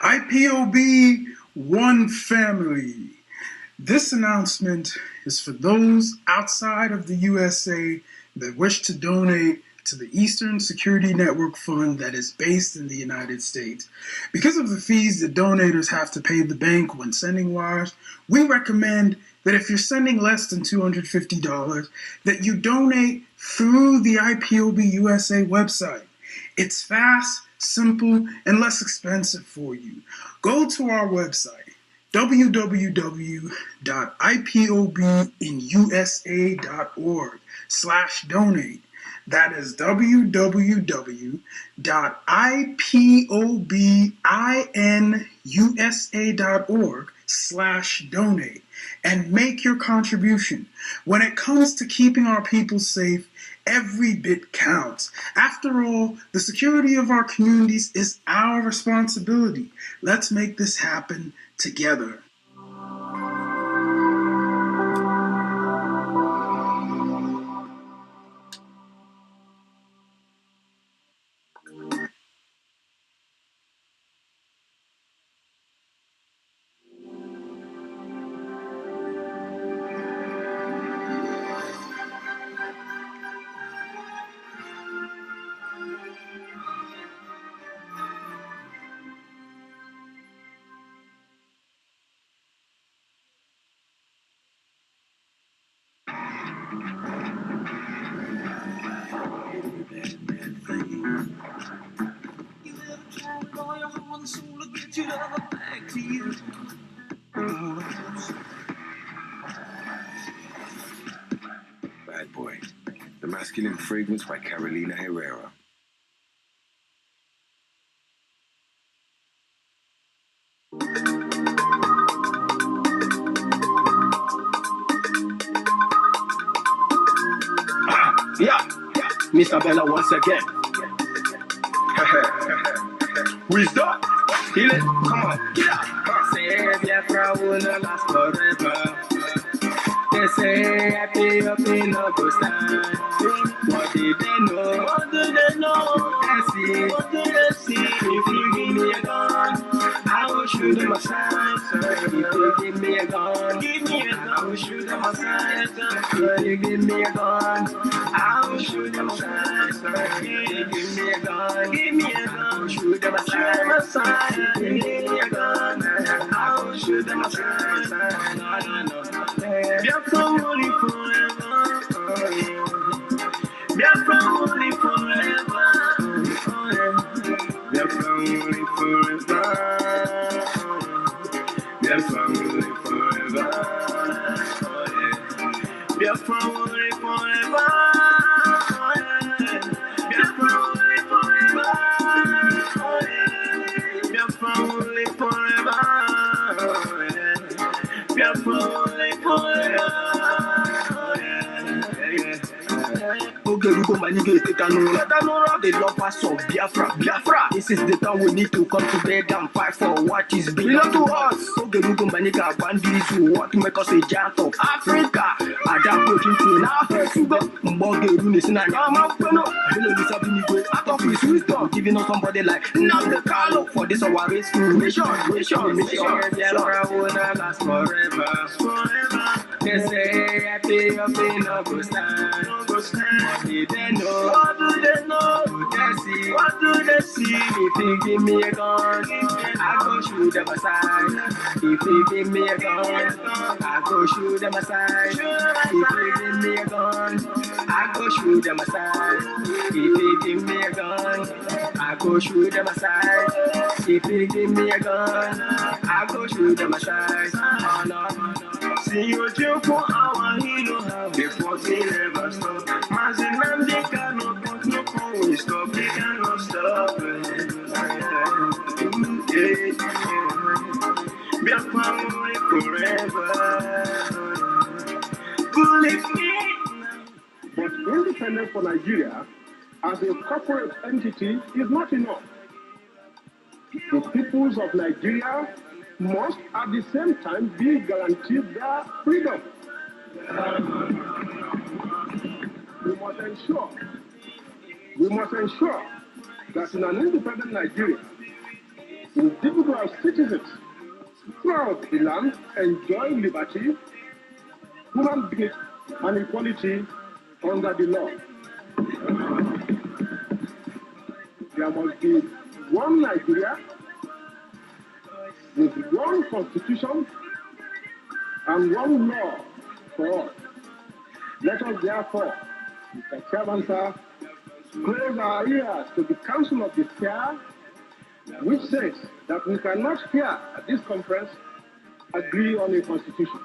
IPOB One Family. This announcement is for those outside of the USA that wish to donate to the Eastern Security Network Fund that is based in the United States. Because of the fees that donators have to pay the bank when sending wires, we recommend that if you're sending less than $250, that you donate through the IPOB USA website. It's fast, simple, and less expensive for you. Go to our website, www.ipobinusa.org/donate. That is www.ipobinusa.org/donate and make your contribution. When it comes to keeping our people safe, every bit counts. After all, the security of our communities is our responsibility. Let's make this happen together. Bad Boy, the masculine fragrance by Carolina Herrera. Yeah, Mr. Bella once again. Wisdom, heal it, come on, get out. Say Biafra will not last forever. They say happy up in no go stand. What did they know? What do they know? Let's see. What do they see? If you give me a gun, I will shoot them aside. If you give me a gun, I will shoot them aside. If you give me a gun, I will shoot them aside. If you give me a gun, I will shoot them aside. If you give me a gun, I will shoot them aside. No. Biafra only forever. Biafra only forever. Biafra only forever. Biafra only forever. Biafra only forever. Biafra only forever. Biafra only forever. Biafra only forever. The lovers of Biafra. This is the time we need to come together and fight for what is belong to us. Ogerugo Manika bandits who want to make us a giant of Africa. Adam coaching to now Sugo Mbogeru Nisina Yamapeno. Out of his wisdom, giving us somebody like Nnamdi Kanu for this our race to mission. Biafra will not last forever. They say happy up in no go stand. What do they know? What do they know? What do they see? If you give me a gun, I go shoot them aside. If you give me a gun, I go shoot them aside. If you give me a gun, I go shoot them aside. If you give me a gun, I go shoot them aside. If you give me a gun, I go shoot them aside. Oh no. See you chill for our hero. Before they never stop. Mazi Nnamdi Kanu, but no phone will stop. They cannot stop it. Biafra only forever. Believe me. But independence for Nigeria as a corporate entity is not enough. The peoples of Nigeria must at the same time be guaranteed their freedom. We must ensure that in an independent Nigeria, individual our citizens throughout the land enjoy liberty, human dignity, and equality under the law. There must be one Nigeria with one constitution and one law for all. Let us therefore, Mr. Chairman, sir, close our ears to the Council of the Fair, which says that we cannot here at this conference agree on a constitution.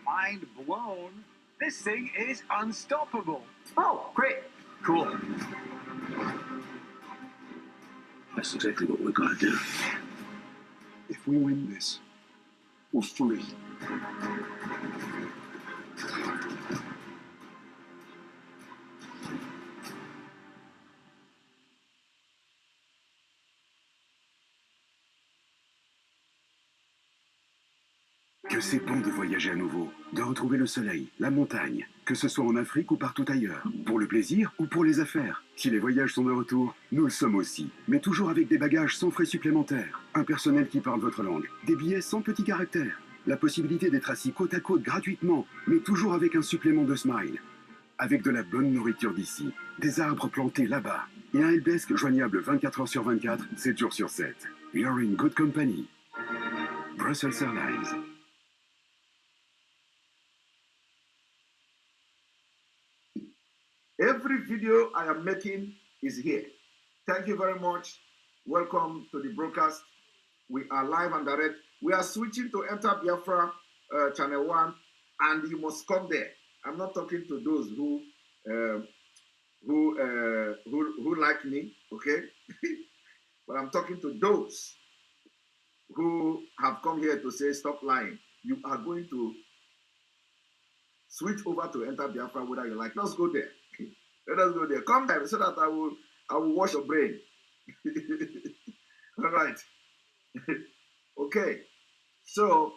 Mind blown. This thing is unstoppable. Oh, great. Cool. That's exactly what we're gonna do. If we win this, we're free. Que c'est bon de voyager à nouveau, de retrouver le soleil, la montagne, que ce soit en Afrique ou partout ailleurs, pour le plaisir ou pour les affaires. Si les voyages sont de retour, nous le sommes aussi, mais toujours avec des bagages sans frais supplémentaires, un personnel qui parle votre langue, des billets sans petits caractères, la possibilité d'être assis côte à côte gratuitement, mais toujours avec un supplément de smile. Avec de la bonne nourriture d'ici, des arbres plantés là-bas, et un helpdesk joignable 24 heures sur 24, 7 jours sur 7. You're in good company. Brussels Airlines. Every video I am making is here. Thank you very much. Welcome to the broadcast. We are live and direct. We are switching to Enter Biafra channel 1, and you must come there. I'm not talking to those who like me, okay? But I'm talking to those who have come here to say stop lying. You are going to switch over to enter Biafra whether you like. Let's go there. Let us go there. Come there so that I will wash your brain. All right. Okay. So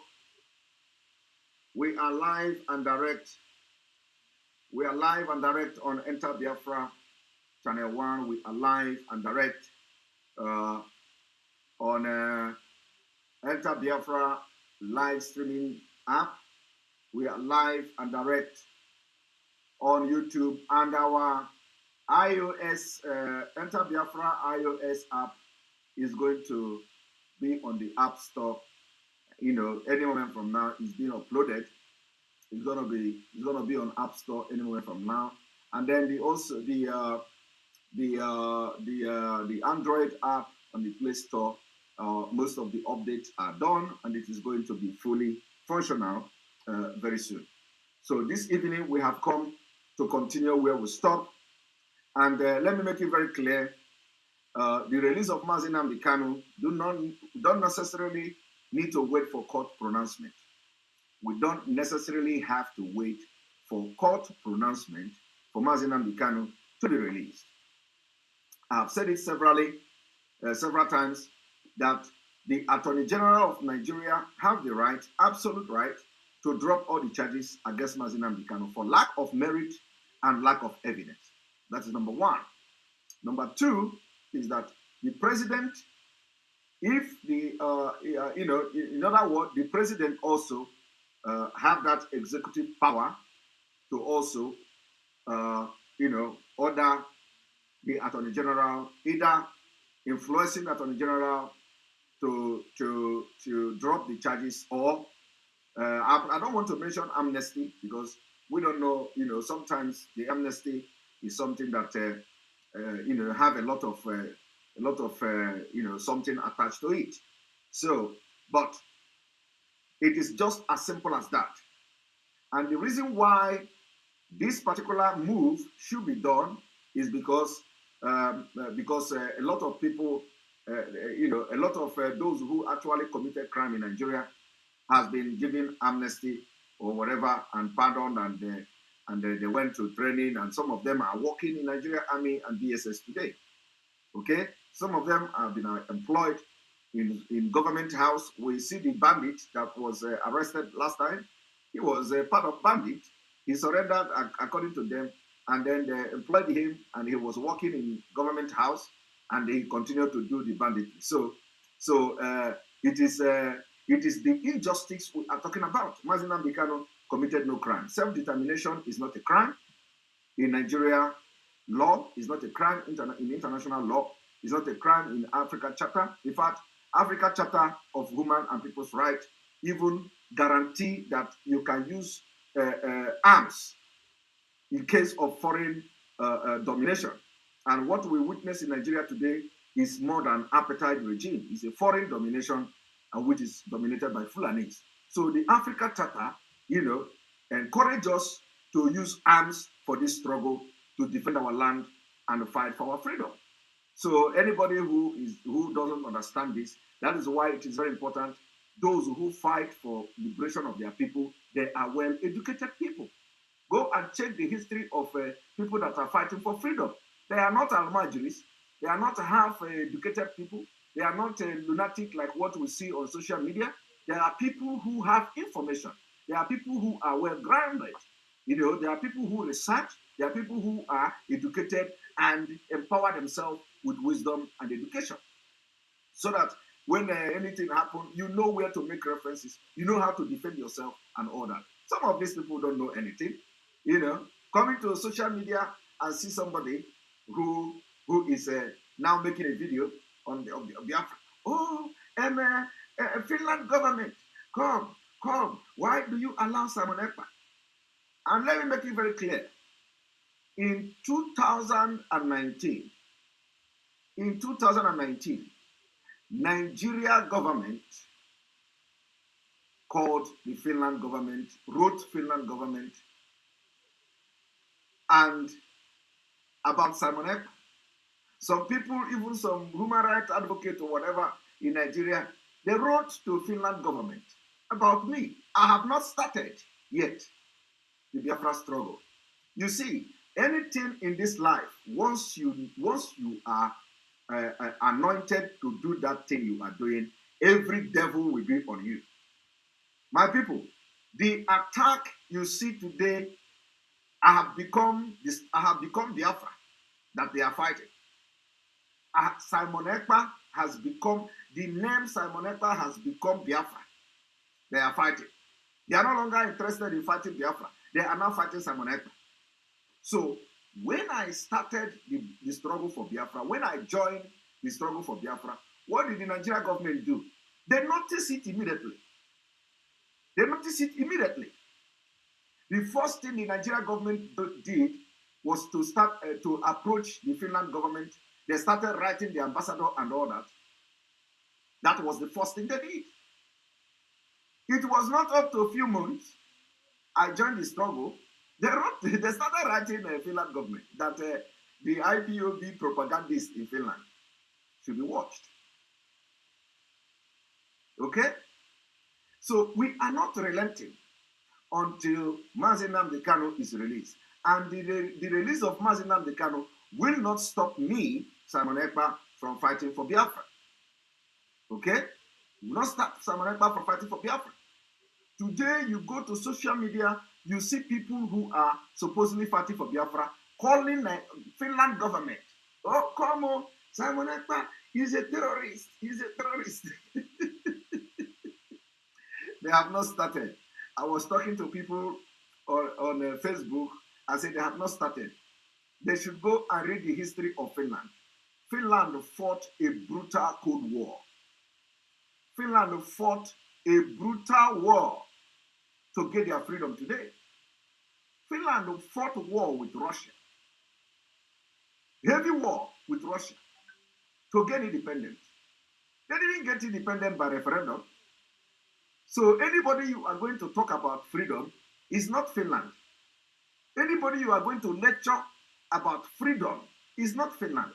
we are live and direct. We are live and direct on Enter Biafra Channel 1. We are live and direct on Enter Biafra live streaming app. We are live and direct on YouTube, and our iOS Enter Biafra iOS app is going to be on the App Store. You know, any moment from now, it's being uploaded. It's gonna be on App Store any moment from now, and then the Android app on the Play Store. Most of the updates are done, and it is going to be fully functional very soon. So this evening we have come to continue where we stopped, and let me make it very clear: the release of Mazi Nnamdi Kanu don't necessarily need to wait for court pronouncement. We don't necessarily have to wait for court pronouncement for Mazi Nnamdi Kanu to be released. I've said it several times, that the Attorney General of Nigeria have the right, absolute right, to drop all the charges against Mazi Nnamdi Kanu for lack of merit and lack of evidence. That is number one. Number two is that the president, if the, in other words, the president also have that executive power to also, order the Attorney General, either influencing the Attorney General to drop the charges, or I don't want to mention amnesty because we don't know. Sometimes the amnesty is something that have a lot of something attached to it. So, but it is just as simple as that. And the reason why this particular move should be done is because a lot of people, a lot of those who actually committed crime in Nigeria has been given amnesty or whatever and pardoned, and they went to training, and some of them are working in Nigeria Army and DSS today. Okay, some of them have been employed in government house. We see the bandit that was arrested last time. He was part of bandit. He surrendered according to them, and then they employed him, and he was working in government house, and he continued to do the bandit. So it is the injustice we are talking about. Mazi Nnamdi Kanu committed no crime. Self-determination is not a crime in Nigeria law. Is not a crime in international law. It's not a crime in Africa Charter. In fact, Africa Charter of Human and People's Rights even guarantee that you can use arms in case of foreign domination. And what we witness in Nigeria today is more than apartheid regime. It's a foreign domination, and which is dominated by Fulanis. So the Africa Charter, encourage us to use arms for this struggle to defend our land and fight for our freedom. So anybody who doesn't understand this, that is why it is very important. Those who fight for liberation of their people, they are well-educated people. Go and check the history of people that are fighting for freedom. They are not almajiris. They are not half-educated people. They are not lunatic like what we see on social media. There are people who have information. There are people who are well-grounded. There are people who research. There are people who are educated and empower themselves with wisdom and education. So that when anything happens, you know where to make references. You know how to defend yourself and all that. Some of these people don't know anything. Coming to social media and see somebody who is now making a video on the Biafra. Oh, Finland government, come. Why do you allow Simon Ekpa? And let me make it very clear. In 2019, Nigeria government called the Finland government, wrote Finland government and about Simon Ekpa. Some people, even some human rights advocates or whatever in Nigeria, they wrote to Finland government about me. I have not started yet the Biafra struggle. You see, anything in this life, once you are anointed to do that thing you are doing, every devil will be on you. My people, the attack you see today, I have become Biafra that they are fighting. Simon Ekpa has become, the name Simon Ekpa has become Biafra. They are fighting. They are no longer interested in fighting Biafra. They are now fighting Simon Ekpa. So when I started the struggle for Biafra, when I joined the struggle for Biafra, what did the Nigerian government do? They noticed it immediately. They noticed it immediately. The first thing the Nigerian government did was to start to approach the Finland government. They started writing the ambassador and all that. That was the first thing they did. It was not up to a few months. I joined the struggle. They started writing the Finland government that the IPOB propagandists in Finland should be watched. Okay? So we are not relenting until Mazi Nnamdi Kanu is released. And the release of Mazi Nnamdi Kanu will not stop me, Simon Ekpa, from fighting for Biafra. Okay? Will not stop Simon Ekpa from fighting for Biafra. Today, you go to social media, you see people who are supposedly fighting for Biafra calling the Finland government. Oh, come on, Simon Ekpa is a terrorist. He's a terrorist. They have not started. I was talking to people on Facebook. I said they have not started. They should go and read the history of Finland. Finland fought a brutal Cold War. Finland fought a brutal war to get their freedom today. Finland fought a war with Russia. Heavy war with Russia to get independence. They didn't get independent by referendum. So anybody you are going to talk about freedom is not Finland. Anybody you are going to lecture about freedom is not Finland.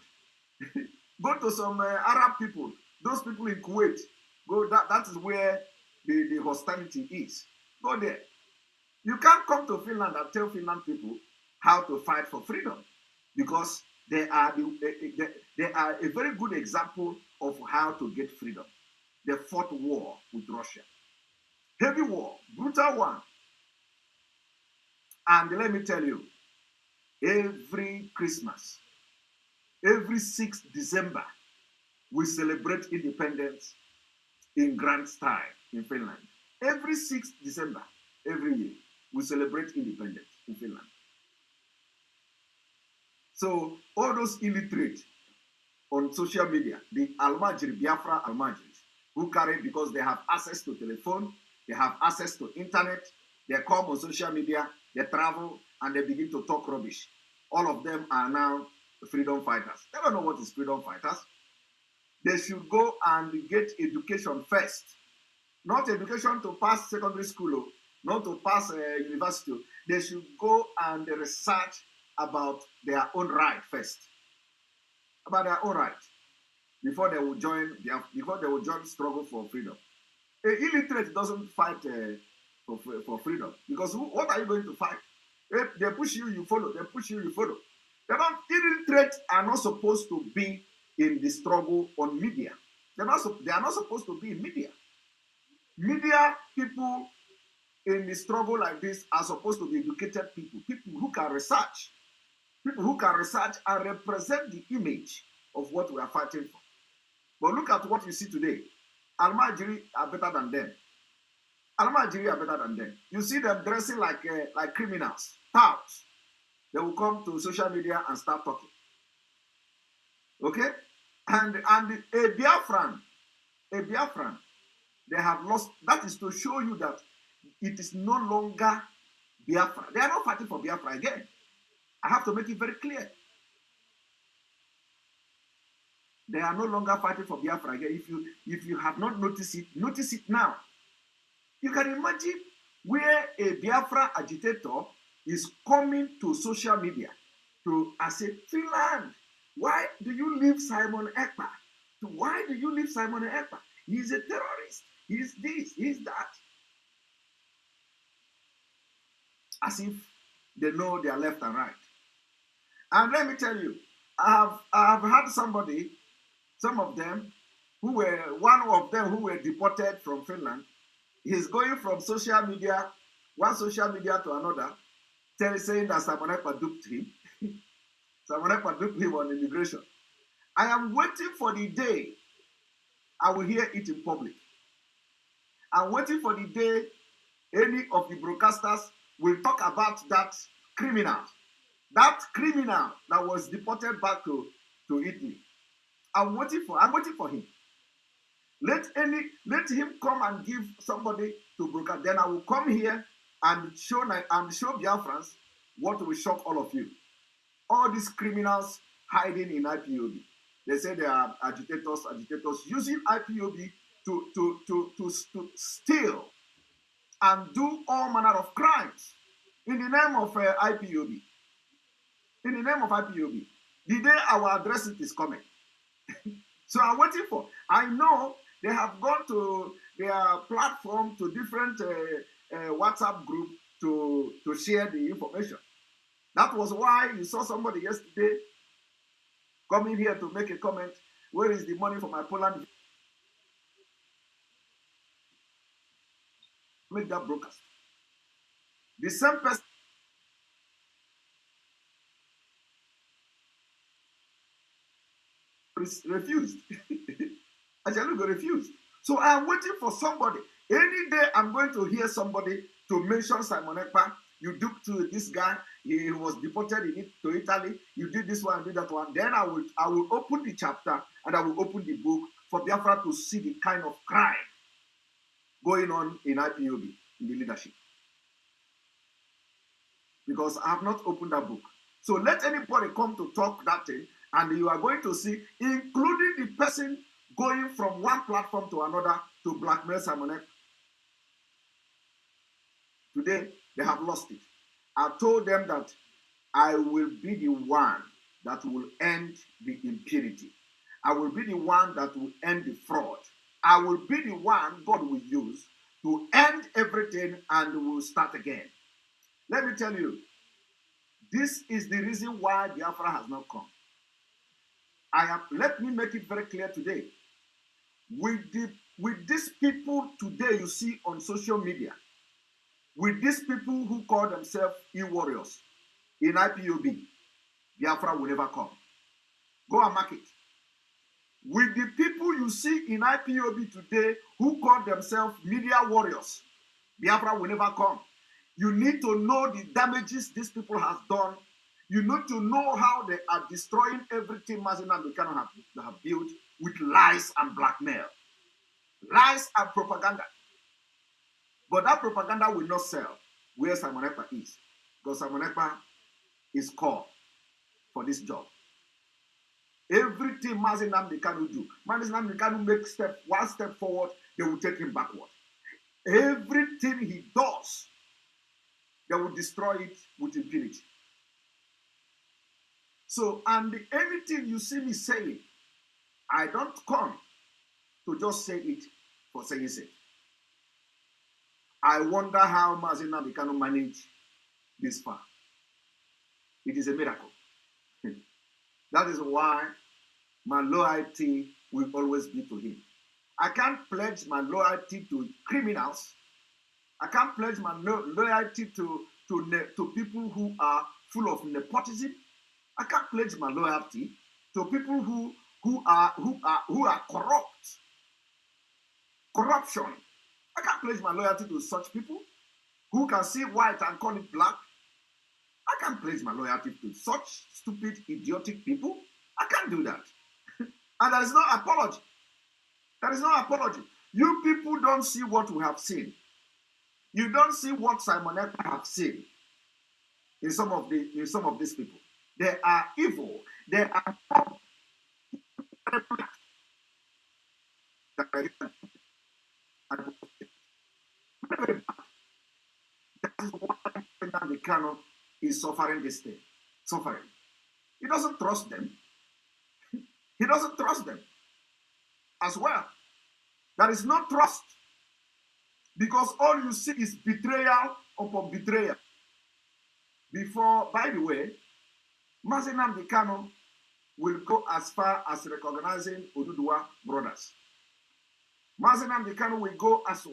Go to some Arab people, those people in Kuwait. Go. That is where the hostility is. Go there. You can't come to Finland and tell Finland people how to fight for freedom, because they are a very good example of how to get freedom. They fought war with Russia. Heavy war, brutal one. And let me tell you, every Christmas, every 6th December, we celebrate independence in grand style in Finland. Every 6th December, every year, we celebrate independence in Finland. So all those illiterate on social media, the Almajiri, Biafra Almajiris, who carry, because they have access to telephone, they have access to internet, they come on social media, they travel, and they begin to talk rubbish. All of them are now freedom fighters. They don't know what is freedom fighters. They should go and get education first. Not education to pass secondary school, not to pass university. They should go and research about their own right first. About their own right. Before they will join struggle for freedom. An illiterate doesn't fight for freedom. Because what are you going to fight? If they push you, you follow. They push you, you follow. Illiterate are not supposed to be in the struggle on media. They are not supposed to be in media. Media people in the struggle like this are supposed to be educated people, people who can research and represent the image of what we are fighting for. But look at what you see today. Almajiri are better than them. Almajiri are better than them. You see them dressing like criminals, touts. They will come to social media and start talking. Okay? And a Biafran, they have lost. That is to show you that it is no longer Biafra. They are not fighting for Biafra again. I have to make it very clear. They are no longer fighting for Biafra again. If you have not noticed it, notice it now. You can imagine where a Biafra agitator is coming to social media to say, Finland, why do you leave Simon Ekpa? Why do you leave Simon Ekpa? He's a terrorist. He's this, he's that. As if they know their left and right. And let me tell you, I have had somebody, some of them, one of them who were deported from Finland, he's going from social media, one social media to another, saying that Simon Ekpa duped him. Simon Ekpa duped him on immigration. I am waiting for the day I will hear it in public. I'm waiting for the day any of the broadcasters will talk about that criminal that was deported back to Italy. I'm waiting for him. Let him come and give somebody to broadcast. Then I will come here and show Biafrans what will shock all of you. All these criminals hiding in IPOB. They say they are agitators using IPOB to steal and do all manner of crimes in the name of IPOB. In the name of IPOB. The day I will address it is coming. So I'm waiting for. I know they have gone to their platform, to different WhatsApp group to share the information. That was why you saw somebody yesterday coming here to make a comment. Where is the money for my Poland? Make that broadcast. The same person refused. Ajalugo refused. So I am waiting for somebody. Any day I'm going to hear somebody to mention Simon Ekpa. You duped to this guy. He was deported to Italy. You did this one and did that one. Then I will open the chapter and I will open the book for Biafra to see the kind of crime going on in IPOB, in the leadership. Because I have not opened that book. So let anybody come to talk that thing, and you are going to see, including the person going from one platform to another to blackmail Simon Ekpa. Today, they have lost it. I told them that I will be the one that will end the impunity. I will be the one that will end the fraud. I will be the one God will use to end everything and will start again. Let me tell you, this is the reason why Biafra has not come. Let me make it very clear today. With these people today you see on social media, with these people who call themselves e-warriors in IPOB, Biafra will never come. Go and mark it. With the people you see in IPOB today who call themselves media warriors, Biafra will never come. You need to know the damages these people have done. You need to know how they are destroying everything Mazi Nnamdi Kanu have built with lies and blackmail. Lies and propaganda. But that propaganda will not sell where Simon Ekpa is. Because Simon Ekpa is called for this job. Everything Mazi Nnamdi Kanu do, Mazi Nnamdi Kanu makes one step forward, they will take him backward. Everything he does, they will destroy it with impunity. So, and anything you see me saying, I don't come to just say it for saying it. I wonder how Mazi Nnamdi Kanu managed this far. It is a miracle. That is why my loyalty will always be to him. I can't pledge my loyalty to criminals. I can't pledge my loyalty to people who are full of nepotism. I can't pledge my loyalty to people who are corrupt. Corruption. I can't pledge my loyalty to such people who can see white and call it black. I can't pledge my loyalty to such stupid, idiotic people. I can't do that. And there is no apology. There is no apology. You people don't see what we have seen. You don't see what Simon Ekpa have seen in some of these people. They are evil. They are that is why Nnamdi Kanu is suffering this thing. Suffering. He doesn't trust them. He doesn't trust them as well. There is no trust because all you see is betrayal upon betrayal. Before, by the way, Mazi Nnamdi Kanu will go as far as recognizing Oduduwa brothers. Mazi Nnamdi Kanu will go as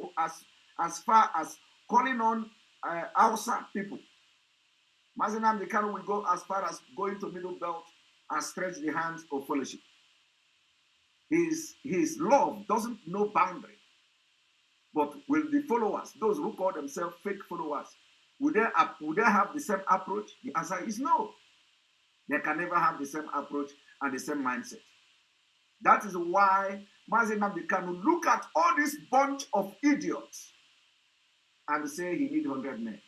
far as calling on Hausa people. Mazi Nnamdi Kanu will go as far as going to Middle Belt and stretch the hands of fellowship. His love doesn't know boundary. But will the followers, those who call themselves fake followers, would they have the same approach? The answer is no. They can never have the same approach and the same mindset. That is why Mazi Nnamdi Kanu look at all this bunch of idiots and say he need 100 men.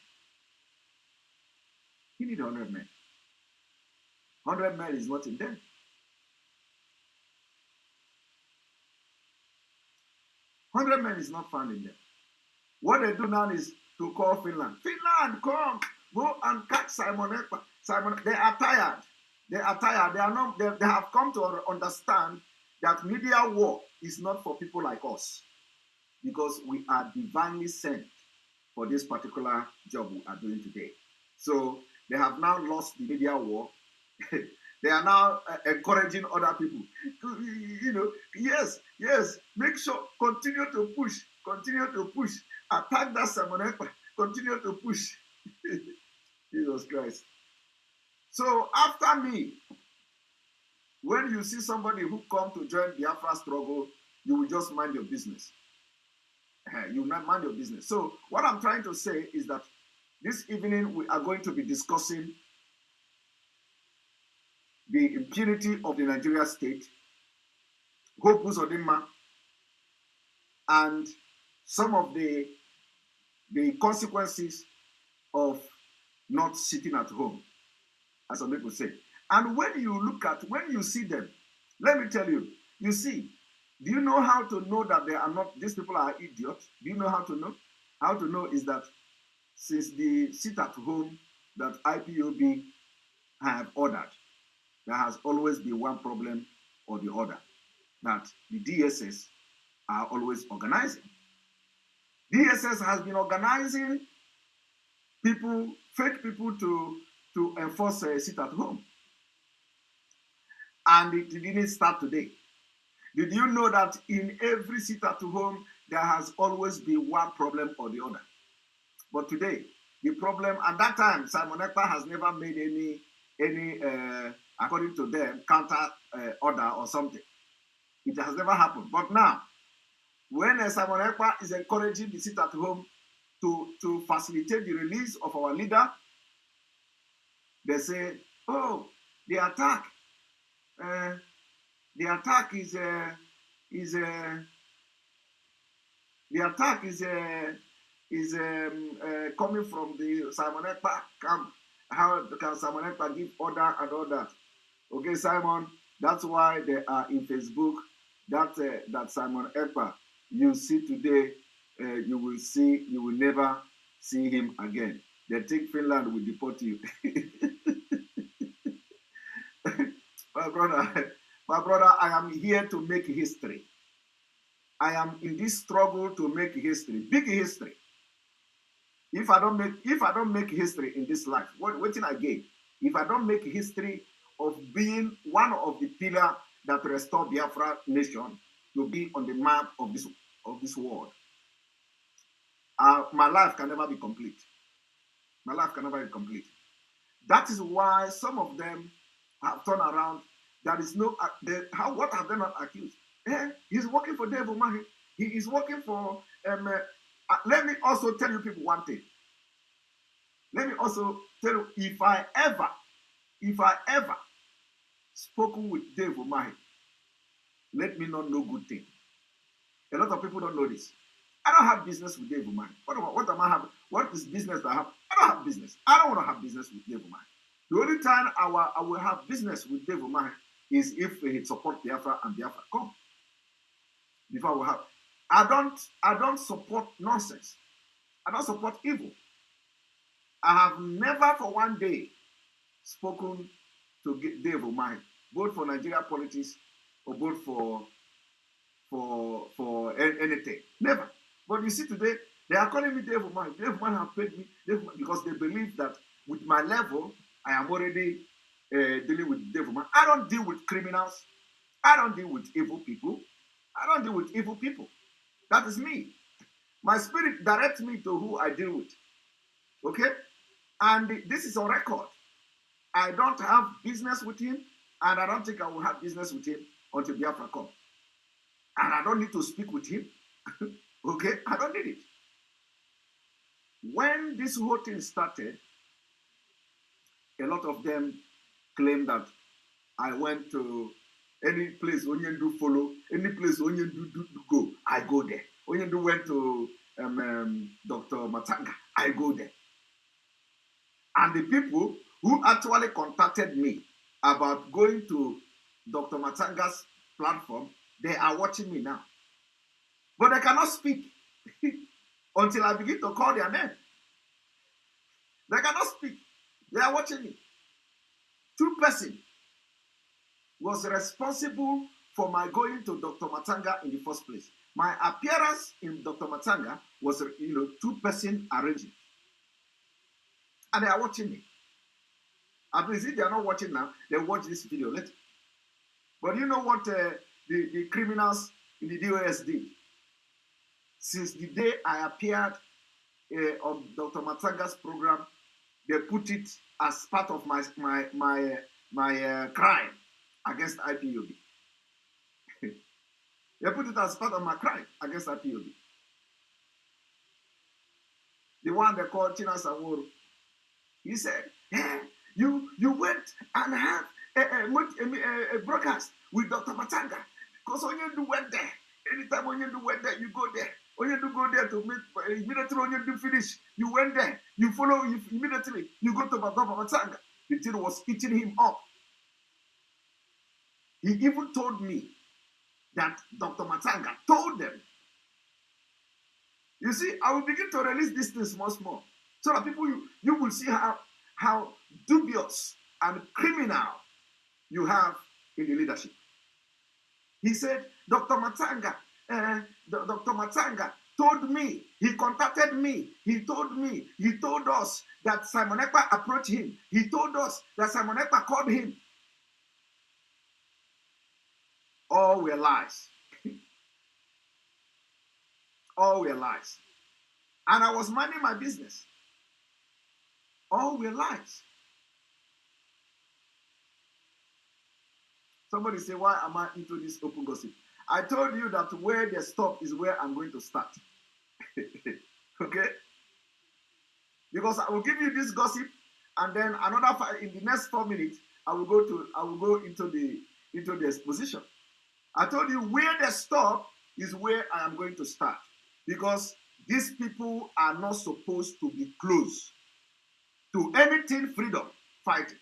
He need 100 men. 100 men is not in them. 100 men is not found in them. What they do now is to call Finland. Finland, come, go and catch Simon Ekpa. They are tired. They are tired. They have come to understand that media war is not for people like us because we are divinely sent for this particular job we are doing today. So they have now lost the media war. They are now encouraging other people to, yes, make sure, continue to push, attack that Simon Ekpa, continue to push. Jesus Christ. So after me, when you see somebody who come to join the Biafra struggle, you will just mind your business. You will not mind your business. So what I'm trying to say is that this evening we are going to be discussing the impunity of the Nigeria state, Hope Uzodinma, and some of the consequences of not sitting at home, as some people say. And when you see them, let me tell you, do you know how to know that these people are idiots? Do you know how to know? How to know is that since the sit at home that IPOB have ordered, there has always been one problem or the other, that the DSS are always organizing. DSS has been organizing people, fake people to enforce a sit at home. And it didn't start today. Did you know that in every sit at home, there has always been one problem or the other? But today, the problem, at that time, Simon Ekpa has never made any according to them, counter order or something. It has never happened. But now, when Simon Ekpa is encouraging the sit at home to facilitate the release of our leader, they say, oh, the attack is coming from the Simon Ekpa camp. How can Simon Ekpa give order and all that? Okay, Simon, that's why they are in Facebook. That Simon Ekpa you see today, you will never see him again. They think Finland will deport you. My brother, I am here to make history. I am in this struggle to make history, big history. If I don't make history in this life, what can I gain? If I don't make history of being one of the pillars that restore Biafra nation to be on the map of this world, my life can never be complete. My life can never be complete. That is why some of them have turned around. There is no what have they not accused? He's working for Dave Umahi. He is working for. Let me also tell you people one thing. Let me also tell you, if I ever spoken with Dave Umahi, let me not know good thing. A lot of people don't know this. I don't have business with Dave Umahi. What am I having? What is business that I have? I don't have business. I don't want to have business with Dave Umahi. The only time I will have business with Dave Umahi is if he support Biafra and Biafra come. Before we have, I don't support nonsense. I don't support evil. I have never for one day spoken to Dave Umahi, both for Nigeria politics or both for anything. Never. But you see today, they are calling me Dave Umahi. Dave Umahi have paid me because they believe that with my level, I am already dealing with Dave Umahi. I don't deal with criminals. I don't deal with evil people. I don't deal with evil people. That is me. My spirit directs me to who I deal with. Okay? And this is on record. I don't have business with him, and I don't think I will have business with him until Biafra comes. And I don't need to speak with him. Okay? I don't need it. When this whole thing started, a lot of them claim that I went to any place Onyendu follow, any place Onyendu do go, I go there. Onyendu went to Dr. Matanga, I go there. And the people who actually contacted me about going to Dr. Matanga's platform, they are watching me now. But they cannot speak until I begin to call their name. They cannot speak. They are watching me. Two persons was responsible for my going to Dr. Matanga in the first place. My appearance in Dr. Matanga was, two persons arranging. And they are watching me. At least if they are not watching now, they watch this video later. But you know what the criminals in the DOS did? Since the day I appeared on Dr. Matanga's program, they put it as part of my crime against IPOB. They put it as part of my crime against IPOB. The one they called China Saworo. He said, hey, you went and had a broadcast with Dr. Matanga because Onyendu went there. Anytime Onyendu went there, you go there. Onyendu go there to meet, immediately Onyendu finish, you went there, you follow, immediately, you go to Dr. Matanga. The thing was eating him up. He even told me that Dr. Matanga told them. You see, I will begin to release these things more small. So that people, you will see how dubious and criminal you have in the leadership. He said, Dr. Matanga told me, he contacted me, he told us that Simon Ekpa approached him. He told us that Simon Ekpa called him. All were lies. All were lies. And I was minding my business. All were lies. Somebody say, why am I into this open gossip? I told you that where they stop is where I'm going to start. Okay? Because I will give you this gossip, and then in the next 4 minutes, I will go into the exposition. I told you where they stop is where I am going to start. Because these people are not supposed to be close to anything freedom fighting.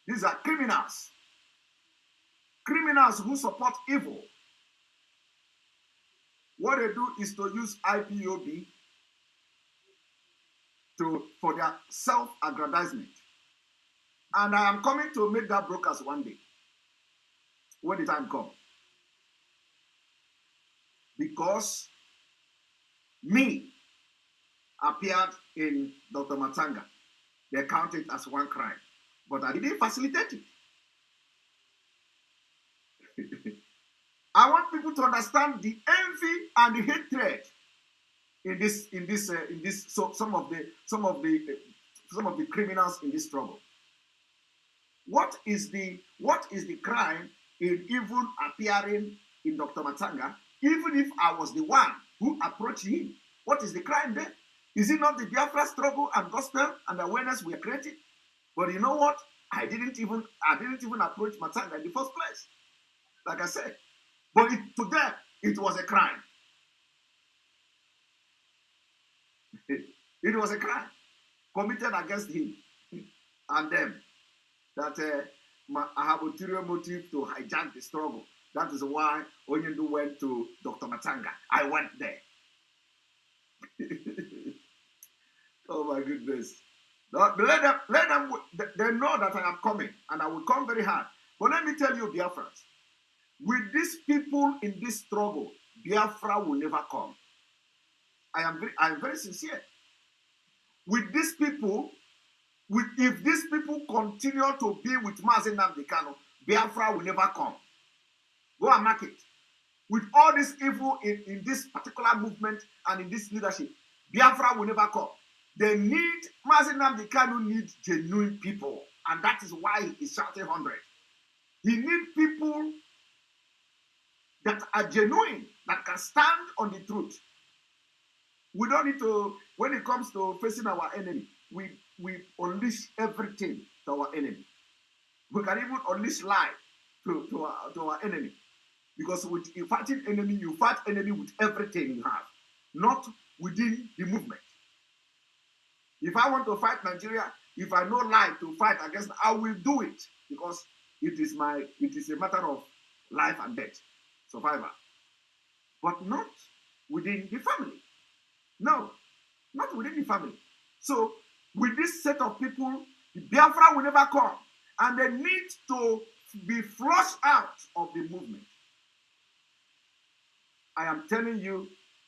These are criminals. Criminals who support evil. What they do is to use IPOB for their self-aggrandizement. And I am coming to make that broadcast one day when the time comes. Because me appeared in Dr. Matanga. They count it as one crime. But I didn't facilitate it. I want people to understand the envy and the hatred so some of the criminals in this struggle. What is the crime in even appearing in Dr. Matanga, even if I was the one who approached him? What is the crime there? Is it not the Biafra struggle and gospel and awareness we are creating? But you know what? I didn't even approach Matanga in the first place. Like I said. But to them, it was a crime. It was a crime committed against him and them. That I have ulterior motive to hijack the struggle. That is why Onyendu went to Dr. Matanga. I went there. Oh my goodness. Let them, they know that I am coming and I will come very hard. But let me tell you, Biafrans, with these people in this struggle, Biafra will never come. I am very sincere. With these people, if these people continue to be with Mazi Nnamdi Kanu, Biafra will never come. Go and mark it. With all this evil in this particular movement and in this leadership, Biafra will never come. They need, Mazi Nnamdi Kanu needs genuine people. And that is why he's shouting 100. He needs people that are genuine, that can stand on the truth. We don't need to, when it comes to facing our enemy, we unleash everything to our enemy. We can even unleash lie to our enemy. Because with fighting enemy, you fight enemy with everything you have, not within the movement. If I want to fight Nigeria, if I know lie to fight against, I will do it because it is a matter of life and death, survival. But not within the family. No, not within the family. So with this set of people, the Biafra will never come, and they need to be flushed out of the movement. I am telling you,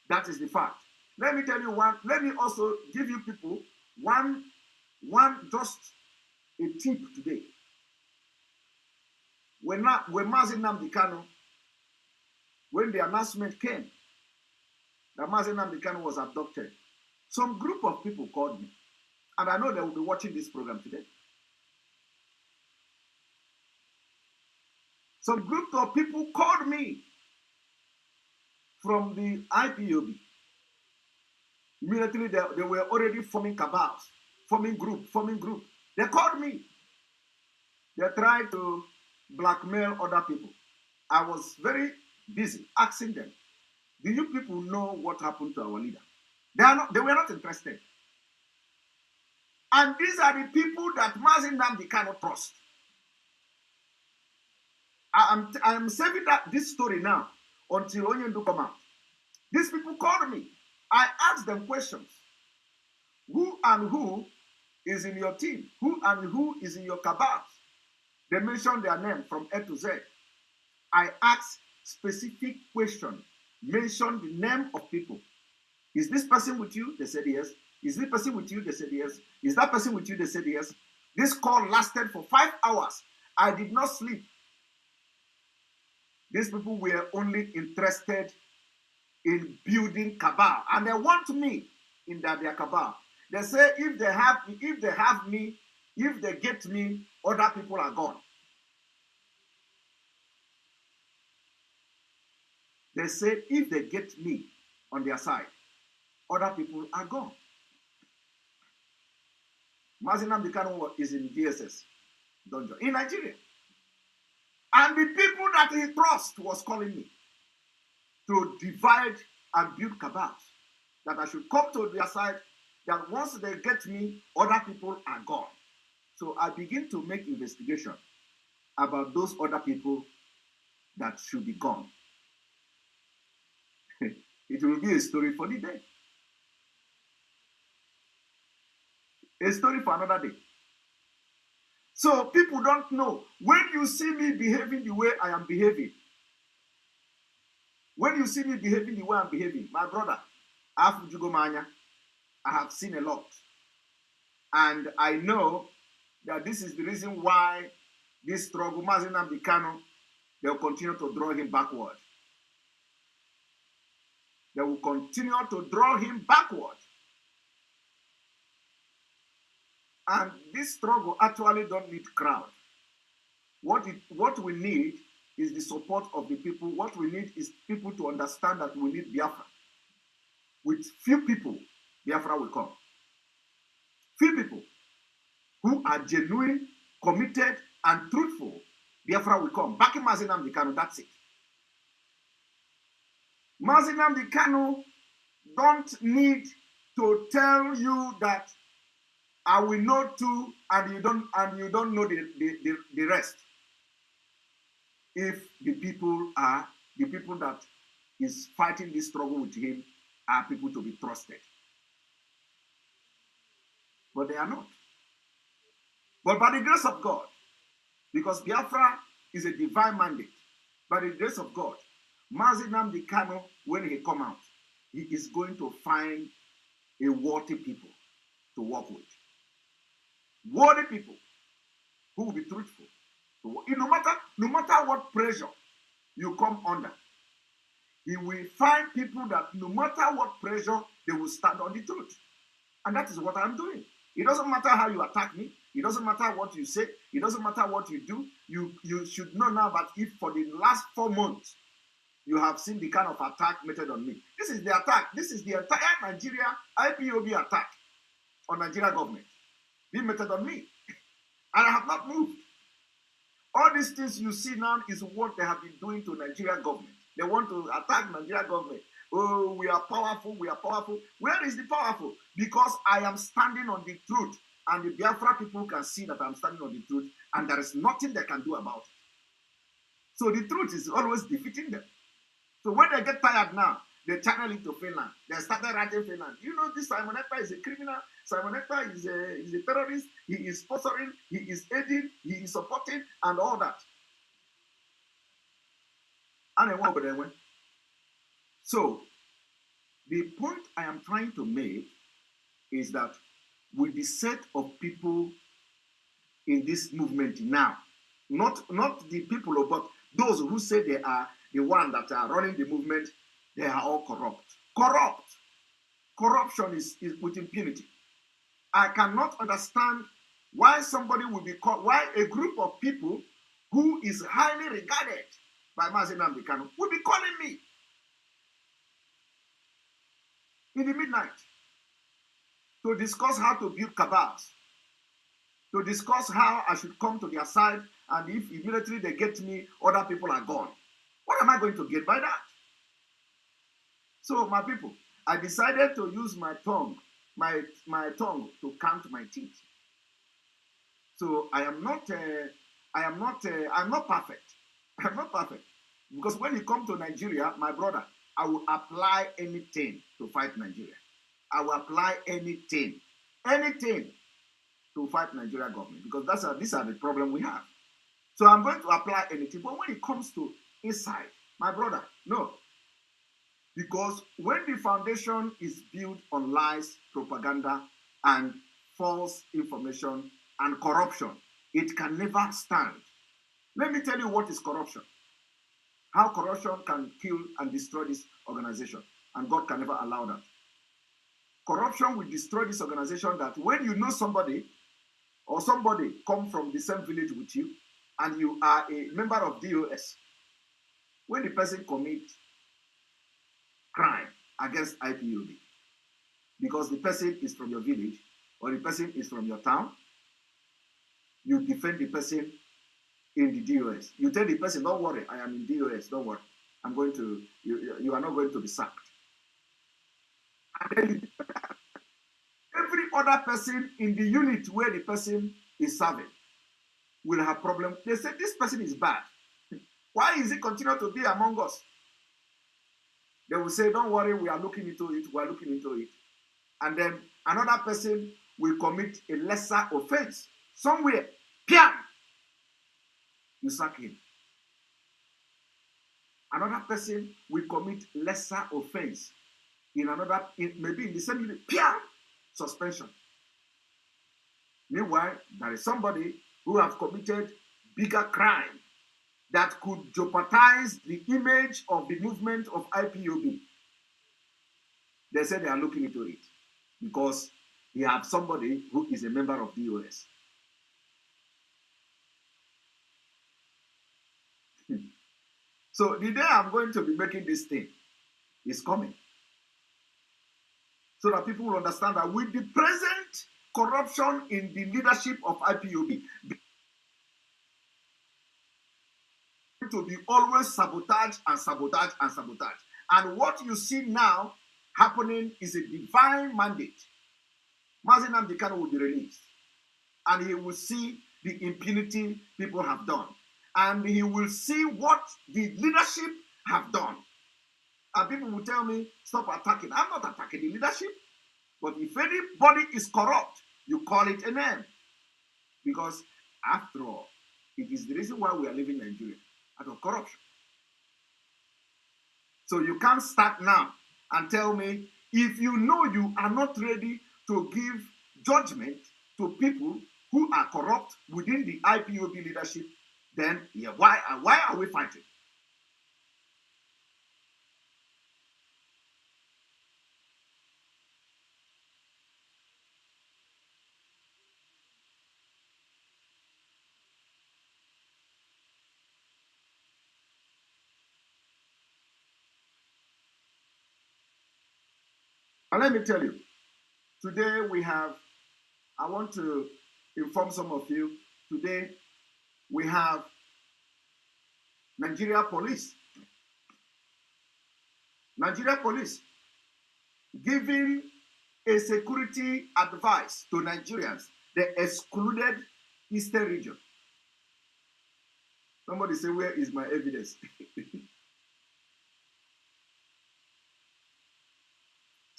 that is the fact. Let me tell you one. Let me also give you people one just a tip today. When Mazi Nnamdi Kanu, when the announcement came that Mazi Nnamdi Kanu was abducted, some group of people called me, and I know they will be watching this program today. Some group of people called me from the Ipob. Immediately, they were already forming cabals, forming group. They called me. They tried to blackmail other people. I was very busy asking them, do you people know what happened to our leader? They were not interested. And these are the people that Mazi Nnamdi cannot trust. I am saving this story now until Onyendu come out. These people called me. I asked them questions. Who and who is in your team? Who and who is in your cabals? They mentioned their name from A to Z. I asked specific questions, mentioned the name of people. Is this person with you? They said yes. Is this person with you? They said yes. Is that person with you? They said yes. This call lasted for 5 hours. I did not sleep. These people were only interested in building cabal, and they want me in their cabal. They say if they get me, other people are gone. They say if they get me on their side, other people are gone. Mazi Nnamdi Kanu is in DSS dungeon in Nigeria. And the people that he trusts was calling me to divide and build cabals. That I should come to their side, that once they get me, other people are gone. So I begin to make investigation about those other people that should be gone. It will be a story for the day. A story for another day. So people don't know. When you see me behaving the way I am behaving, my brother, I have seen a lot. And I know that this is the reason why this struggle, Mazi Nnamdi Kanu, they will continue to draw him backward. They will continue to draw him backward. And this struggle actually don't need crowd. What we need is the support of the people. What we need is people to understand that we need Biafra. With few people, Biafra will come. Few people who are genuine, committed, and truthful, Biafra will come. Back in Mazi Nnamdi Kanu, that's it. Mazi Nnamdi Kanu don't need to tell you that I will know too, and you don't know the rest. If the people that is fighting this struggle with him are people to be trusted. But they are not. But by the grace of God, because Biafra is a divine mandate, by the grace of God, Mazi Nnamdi Kanu, when he come out, he is going to find a worthy people to work with. Worthy people who will be truthful. No matter what pressure you come under, he will find people that no matter what pressure, they will stand on the truth. And that is what I'm doing. It doesn't matter how you attack me. It doesn't matter what you say. It doesn't matter what you do. You should know now that if for the last 4 months, you have seen the kind of attack meted on me. This is the attack. This is the entire Nigeria IPOB attack on Nigeria government being meted on me. And I have not moved. All these things you see now is what they have been doing to Nigeria government. They want to attack Nigeria government. Oh, we are powerful, we are powerful. Where is the powerful? Because I am standing on the truth. And the Biafra people can see that I'm standing on the truth. And there is nothing they can do about it. So the truth is always defeating them. So when they get tired now, they channel it to Finland. They started writing Finland. You know, this Simon Ekpa is a criminal. Simon Ekpa is a terrorist. He is sponsoring, he is aiding, he is supporting, and all that. And then what they went. So the point I am trying to make is that with the set of people in this movement now, not the people, but those who say they are the one that are running the movement, they are all corrupt. Corruption is with impunity. I cannot understand why somebody will be called, why a group of people who is highly regarded by Mazi Nnamdi Kanu will be calling me in the midnight to discuss how to build cabals, to discuss how I should come to their side, and if immediately they get me, other people are gone. What am I going to get by that? So, my people, I decided to use my tongue, my tongue to count my teeth. So I'm not perfect. I'm not perfect. Because when you come to Nigeria, my brother, I will apply anything to fight Nigeria. I will apply anything to fight Nigeria government, because these are the problem we have. So I'm going to apply anything. But when it comes to inside, my brother, no. Because when the foundation is built on lies, propaganda, and false information and corruption, it can never stand. Let me tell you what is corruption. How corruption can kill and destroy this organization. And God can never allow that. Corruption will destroy this organization, that when you know somebody or somebody come from the same village with you and you are a member of DOS, when the person commits crime against IPOB, because the person is from your village or the person is from your town, you defend the person in the DOS. You tell the person, don't worry, I am in DOS, don't worry. I'm going to, you are not going to be sacked. And then every other person in the unit where the person is serving will have problems. They say, this person is bad. Why is he continue to be among us? They will say, don't worry, we are looking into it, we are looking into it. And then another person will commit a lesser offense somewhere. Piam! You sack him. Another person will commit lesser offense in another, maybe in the same unit. Piam! Suspension. Meanwhile, there is somebody who has committed bigger crime that could jeopardize the image of the movement of IPOB. They say they are looking into it because they have somebody who is a member of DOS. So the day I'm going to be making this thing is coming, so that people will understand that with the present corruption in the leadership of IPOB, to be always sabotage and sabotage and sabotage. And what you see now happening is a divine mandate. Mazi Nnamdi Kanu will be released, and he will see the impunity people have done, and he will see what the leadership have done. And people will tell me, stop attacking. I'm not attacking the leadership, but if anybody is corrupt, you call it a name. Because after all, it is the reason why we are leaving Nigeria, out of corruption. So you can't start now and tell me, if you know you are not ready to give judgment to people who are corrupt within the IPOB leadership, then yeah, why are we fighting? And let me tell you, today I want to inform some of you, today we have Nigeria police giving a security advice to Nigerians, the excluded Eastern region. Somebody say, where is my evidence?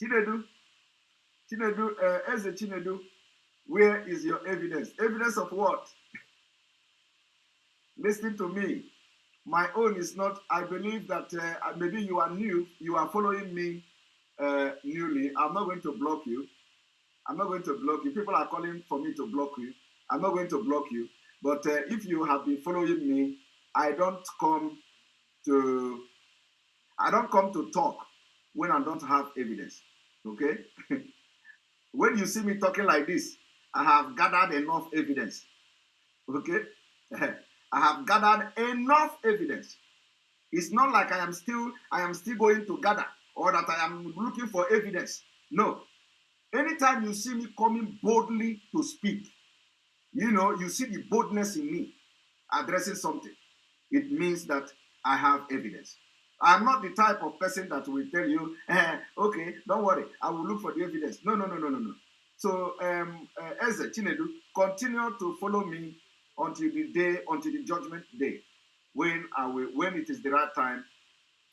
Chinedu, Eze Chinedu, where is your evidence? Evidence of what? Listen to me. My own is not, I believe that maybe you are new, you are following me newly. I'm not going to block you. I'm not going to block you. People are calling for me to block you. I'm not going to block you. But if you have been following me, I don't come to talk when I don't have evidence. Okay? When you see me talking like this, I have gathered enough evidence. Okay? I have gathered enough evidence. It's not like I am still going to gather, or that I am looking for evidence. No. Anytime you see me coming boldly to speak, you see the boldness in me addressing something. It means that I have evidence. I'm not the type of person that will tell you, okay, don't worry, I will look for the evidence. No. So, Eze Chinedu, continue to follow me until the judgment day, when it is the right time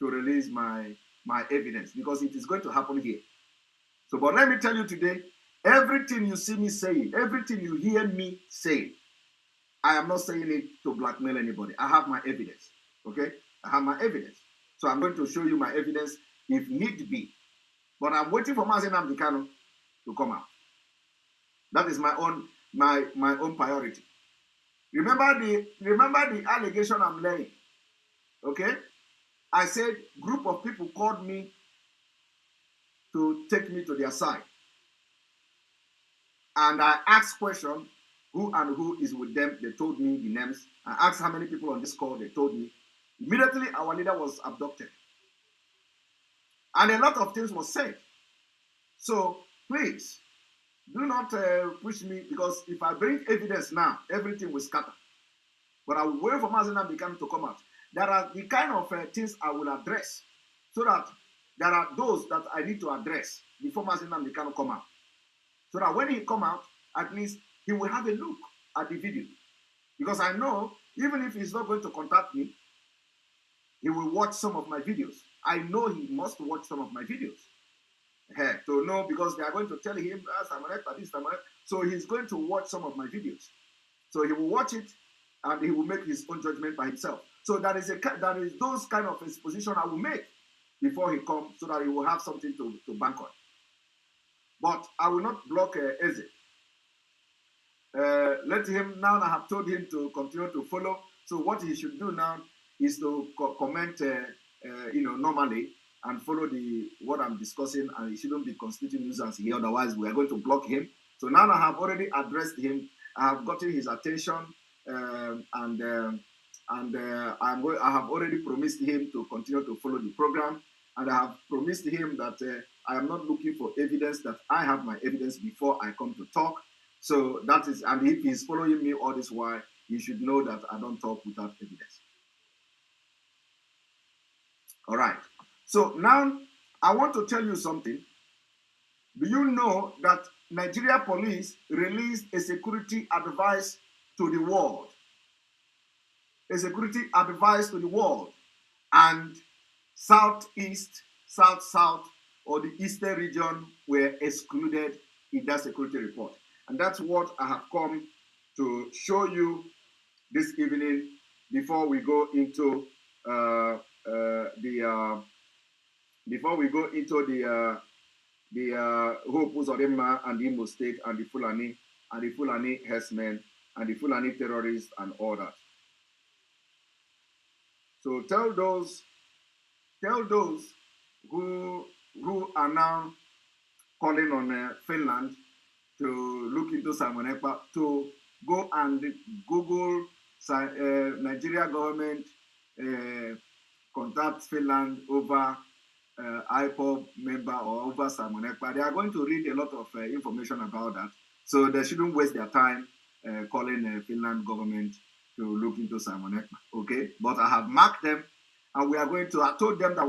to release my evidence, because it is going to happen here. So, but let me tell you today, everything you see me saying, everything you hear me saying, I am not saying it to blackmail anybody. I have my evidence. Okay? I have my evidence. So I'm going to show you my evidence if need be. But I'm waiting for Mazi Nnamdi Kanu to come out. That is my own priority. Remember the allegation I'm laying. Okay? I said group of people called me to take me to their side. And I asked question, who is with them. They told me the names. I asked how many people on this call. They told me. Immediately, our leader was abducted. And a lot of things were said. So, please, do not push me, because if I bring evidence now, everything will scatter. But I will wait for Mazi Nnamdi Kanu to come out. There are the kind of things I will address, so that there are those that I need to address before Mazi Nnamdi Kanu come out. So that when he come out, at least he will have a look at the video. Because I know, even if he's not going to contact me, he will watch some of my videos. I know he must watch some of my videos. To know, because they are going to tell him, so he's going to watch some of my videos. So he will watch it, and he will make his own judgment by himself. So that is those kind of exposition I will make before he comes, so that he will have something to bank on. But I will not block Eze. Let him, now I have told him to continue to follow. So what he should do now is to comment, normally, and follow what I'm discussing, and he shouldn't be constituting nuisance here. Otherwise, we are going to block him. So now I have already addressed him. I have gotten his attention, I have already promised him to continue to follow the program, and I have promised him that I am not looking for evidence, that I have my evidence before I come to talk. So that is, and if he's following me all this while, he should know that I don't talk without evidence. All right. So now I want to tell you something. Do you know that Nigeria police released a security advice to the world? A security advice to the world. And Southeast, South, or the Eastern region were excluded in that security report. And that's what I have come to show you this evening before we go into the Hope Uzodinma and the Imo State and the Fulani herdsmen and the Fulani terrorists and all that. So tell those who are now calling on Finland to look into Simon Ekpa to go and Google Nigeria government contact Finland over Ipob member or over Simon Ekpa. They are going to read a lot of information about that. So they shouldn't waste their time calling Finland government to look into Simon Ekpa. Okay? But I have marked them and we are going to, I told them that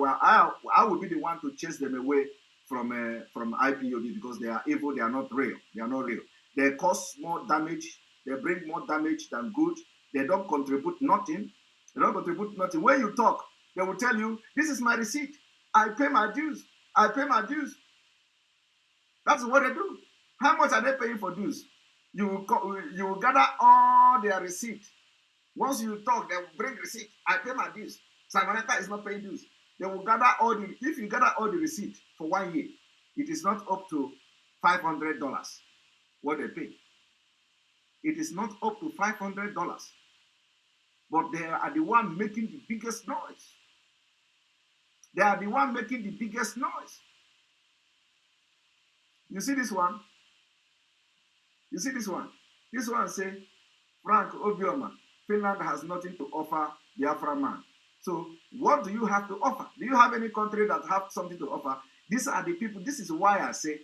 I will be the one to chase them away from IPOB because they are evil, they are not real. They are not real. They cause more damage, they bring more damage than good. They don't contribute nothing. They don't contribute nothing. When you talk, they will tell you, this is my receipt. I pay my dues. I pay my dues. That's what they do. How much are they paying for dues? You will gather all their receipt. Once you talk, they will bring receipt. I pay my dues. Simon Ekpa is not paying dues. They will gather all the, if you gather all the receipt for 1 year, it is not up to $500 what they pay. It is not up to $500. But they are the one making the biggest noise. They are the one making the biggest noise. You see this one? You see this one? This one says, Frank Obioma, Finland has nothing to offer Biafra man. So what do you have to offer? Do you have any country that have something to offer? These are the people. This is why I say,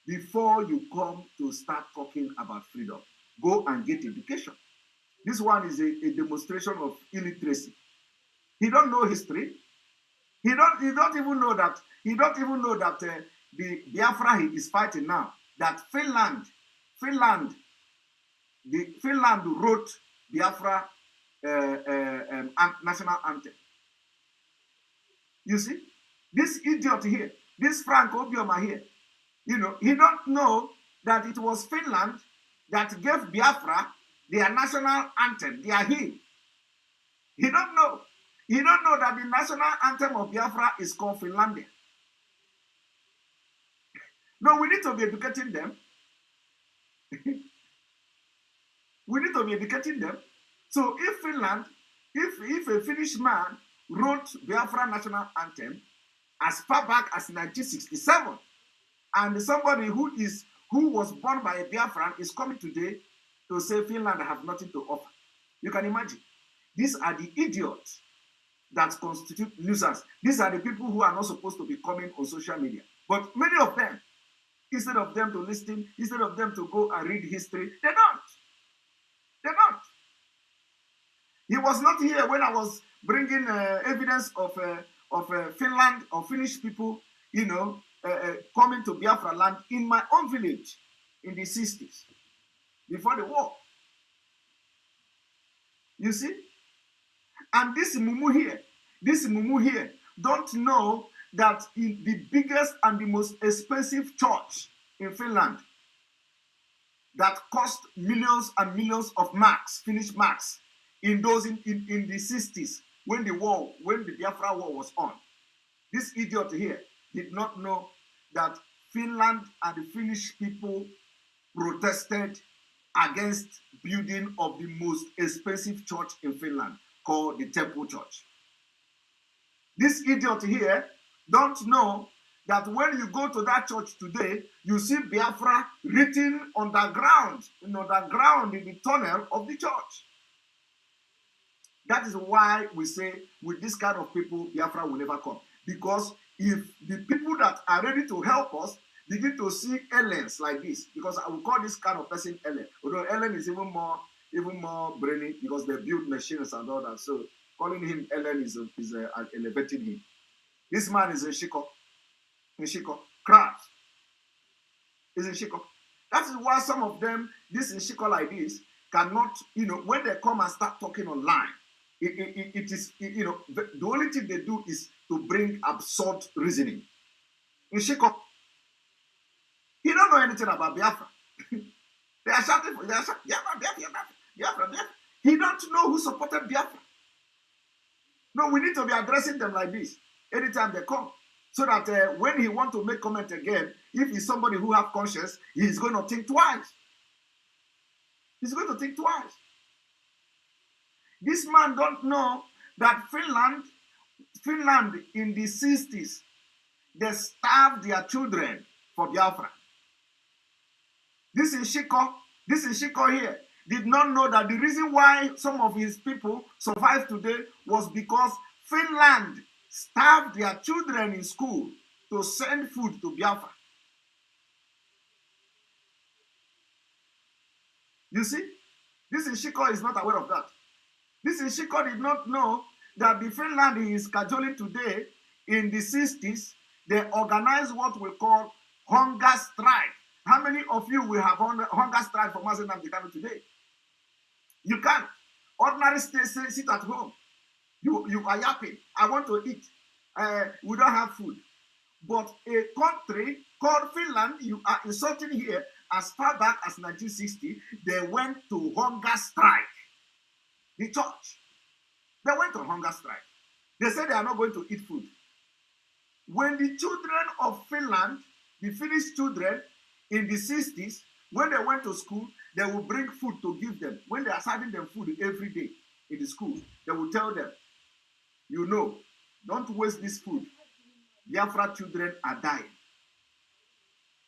before you come to start talking about freedom, go and get education. This one is a demonstration of illiteracy. He don't know history. He don't even know that the Biafra he is fighting now, that Finland wrote Biafra national anthem. You see, this idiot here, this Frank Obioma here, you know, he don't know that it was Finland that gave Biafra their national anthem, their hymn. He don't know. He don't know that the national anthem of Biafra is called Finlandia. No, we need to be educating them. We need to be educating them. So if Finland, if a Finnish man wrote Biafra national anthem as far back as 1967, and somebody who was born by a Biafran is coming today to say Finland have nothing to offer. You can imagine. These are the idiots that constitute nuisance. These are the people who are not supposed to be coming on social media. But many of them, instead of them to listen, instead of them to go and read history, they don't. They don't. He was not here when I was bringing evidence of Finland or Finnish people, you know, coming to Biafra land in my own village in the 60s, before the war. You see? And this mumu here, don't know that in the biggest and the most expensive church in Finland that cost millions and millions of marks, Finnish marks, in the 60s, when the Biafra war was on. This idiot here did not know that Finland and the Finnish people protested against building of the most expensive church in Finland, called the Temple Church. This idiot here don't know that when you go to that church today, you see Biafra written on the ground, in the tunnel of the church. That is why we say with this kind of people, Biafra will never come. Because if the people that are ready to help us begin to see aliens like this, because I will call this kind of person alien, although alien is even more brainy because they build machines and all that. So calling him alien is elevating him. This man is in Shiko, crabs. Is in Shiko. That is why some of them, this in Shiko like this, cannot, you know, when they come and start talking online, it is, you know, the only thing they do is to bring absurd reasoning. In Shiko, he don't know anything about Biafra. They are shouting for Biafra, Biafra. He don't know who supported Biafra. No, we need to be addressing them like this anytime they come. So that when he want to make comment again, if he's somebody who have conscience, he's going to think twice. He's going to think twice. This man don't know that Finland in the 60s, they starved their children for Biafra. This is Shiko here, did not know that the reason why some of his people survive today was because Finland starved their children in school to send food to Biafra. You see, this Shiko is not aware of that. This Shiko did not know that the Finland he is cajoling today, in the 60s, they organized what we call hunger strike. How many of you will have hunger strike for Mazi Nnamdi Kanu today? You can't. Ordinary sit at home. You are yapping. I want to eat. We don't have food. But a country called Finland, you are insulting here, as far back as 1960, they went to hunger strike. The church. They went on hunger strike. They said they are not going to eat food. When the children of Finland, the Finnish children in the 60s, when they went to school, they will bring food to give them. When they are serving them food every day in the school, they will tell them, you know, don't waste this food. Biafra children are dying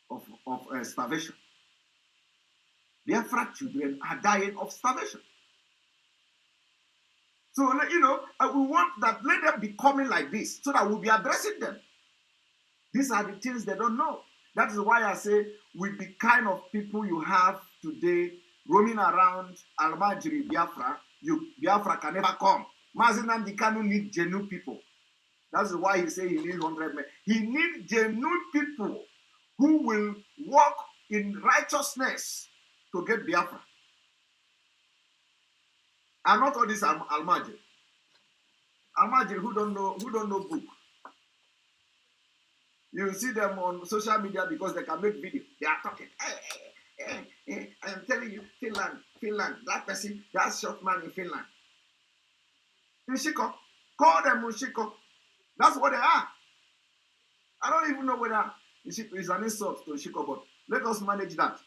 of starvation. Biafra children are dying of starvation. So, you know, we want that, let them be coming like this so that we'll be addressing them. These are the things they don't know. That is why I say, with the kind of people you have today roaming around Almajiri, Biafra, Biafra can never come. Mazi Nnamdi Kanu need genuine people. That's why he say he needs 100 men. He needs genuine people who will walk in righteousness to get Biafra. And not all this Almajiri. Almajiri who don't know book. You see them on social media because they can make video. They are talking. I'm telling you, Finland, that person, that short man in Finland. Nshiko, call them Nshiko. That's what they are. I don't even know whether Nshiko is an insult to Nshiko, but let us manage that.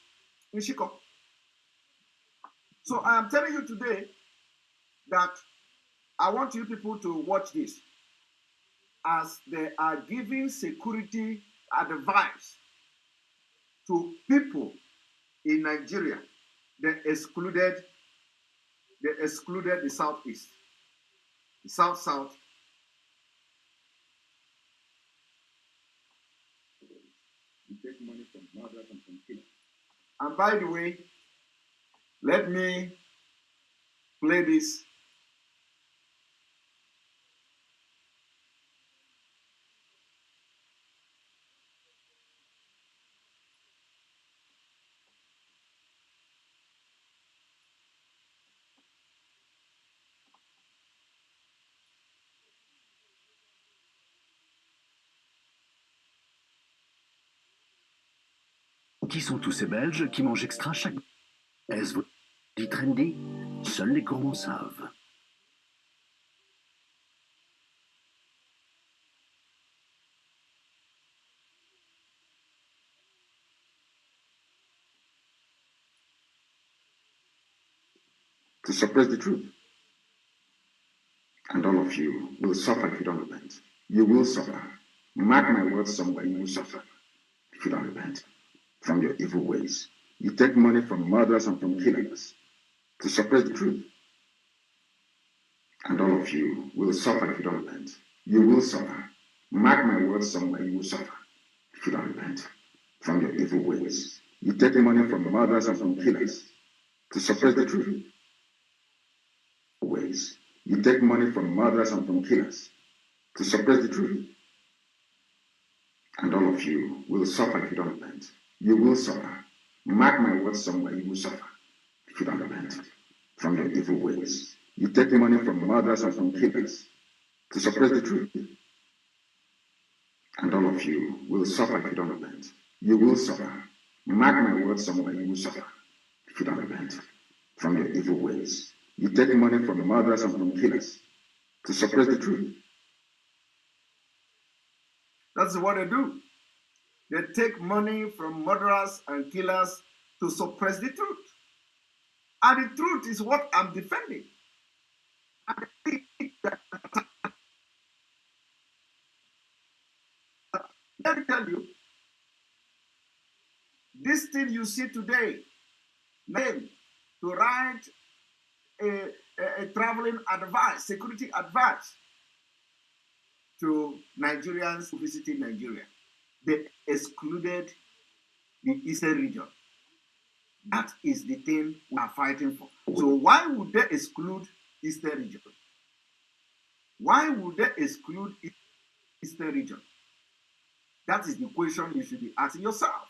Nshiko. So I am telling you today that I want you people to watch this, as they are giving security advice to people in Nigeria. They excluded the Southeast, the South. You take money from murderers and from killers. And by the way, let me play this. Qui sont tous ces Belges qui mangent extra chaque... Est-ce vous dit trendy? Seuls les gourmands savent. To suppress the truth. And all of you will suffer if you don't repent. You will suffer. Mark my words somewhere, you will suffer if you don't repent from your evil ways. You take money from murderers and from killers to suppress the truth. And all of you will suffer if you don't repent. You will suffer. Mark my words somewhere, you will suffer if you don't repent from your evil ways. You take money from murderers and from killers to suppress the truth. Ways. You take money from murderers and from killers to suppress the truth. And all of you will suffer if you don't repent. You will suffer. Mark my words somewhere, you will suffer if you don't repent from your evil ways. You take money from murderers and from killers to suppress the truth. And all of you will suffer if you don't repent. You will suffer. Mark my words somewhere, you will suffer if you don't repent from your evil ways. You take money from murderers and from killers to suppress the truth. That's what they do. They take money from murderers and killers to suppress the truth. And the truth is what I'm defending. Let me tell you, this thing you see today, name to write a traveling advice, security advice to Nigerians visiting Nigeria. They excluded the Eastern region. That is the thing we are fighting for. So why would they exclude Eastern region? Why would they exclude Eastern region? That is the question you should be asking yourself.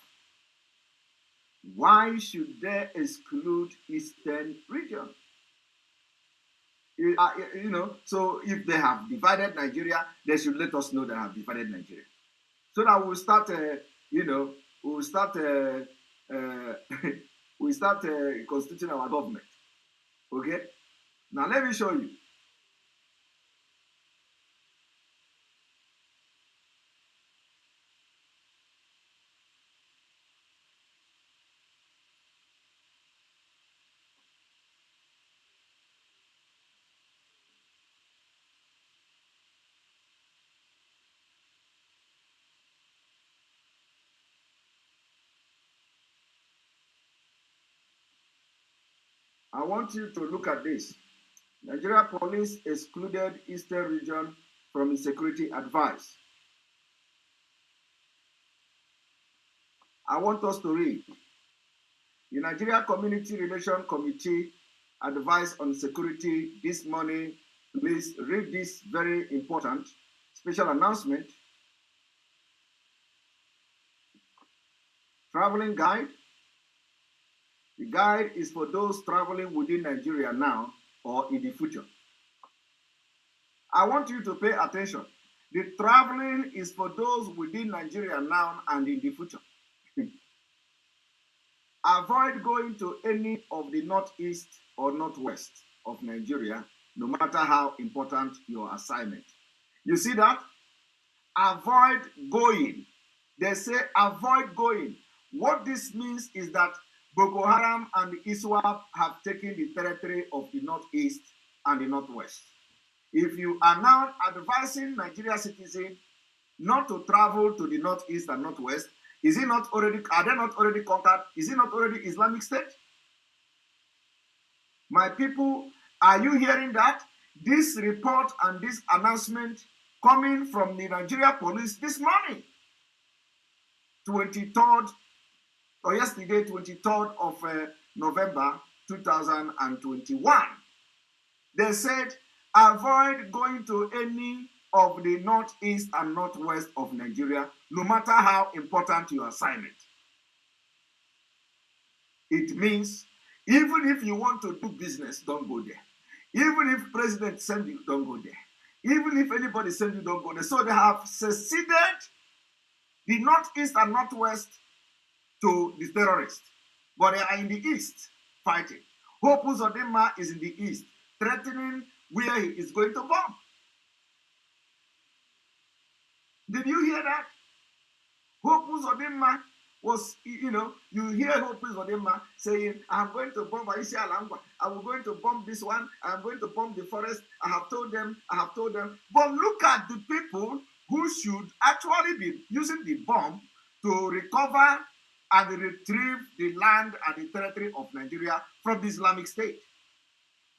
Why should they exclude Eastern region? So if they have divided Nigeria, they should let us know they have divided Nigeria. So that we'll start, we start constituting our government. Okay? Now let me show you. I want you to look at this. Nigeria police excluded Eastern region from its security advice. I want us to read. The Nigeria Community Relation Committee advice on security this morning. Please read this very important special announcement. Traveling guide. The guide is for those traveling within Nigeria now or in the future. I want you to pay attention. The traveling is for those within Nigeria now and in the future. Avoid going to any of the northeast or northwest of Nigeria, no matter how important your assignment. You see that? Avoid going. They say avoid going. What this means is that Boko Haram and the ISWAP have taken the territory of the northeast and the northwest. If you are now advising Nigeria citizens not to travel to the northeast and northwest, are they not already conquered? Is it not already Islamic State? My people, are you hearing that? This report and this announcement coming from the Nigeria police this morning, 23rd, or yesterday, 23rd of November 2021. They said, avoid going to any of the northeast and northwest of Nigeria, no matter how important your assignment. It means, even if you want to do business, don't go there. Even if president send you, don't go there. Even if anybody send you, don't go there. So they have seceded the northeast and northwest to the terrorists. But they are in the east fighting. Hope Uzodinma is in the east, threatening where he is going to bomb. Did you hear that? Hope Uzodinma was, you hear Hope Uzodinma saying, I'm going to bomb Aisha Alangwa. I'm going to bomb this one. I'm going to bomb the forest. I have told them. But look at the people who should actually be using the bomb to recover and retrieve the land and the territory of Nigeria from the Islamic State.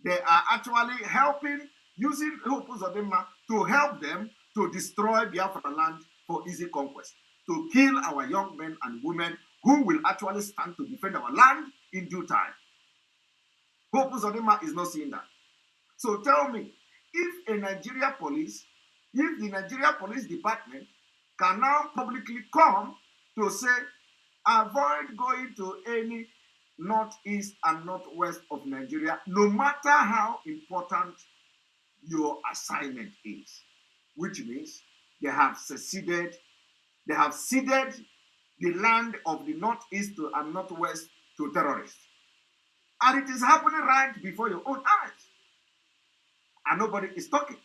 They are actually helping, using Hope Uzodinma to help them to destroy Biafra land for easy conquest, to kill our young men and women who will actually stand to defend our land in due time. Hope Uzodinma is not seeing that. So tell me, if the Nigeria police department can now publicly come to say, avoid going to any northeast and northwest of Nigeria, no matter how important your assignment is, which means they have ceded the land of the northeast and northwest to terrorists. And it is happening right before your own eyes. And nobody is talking.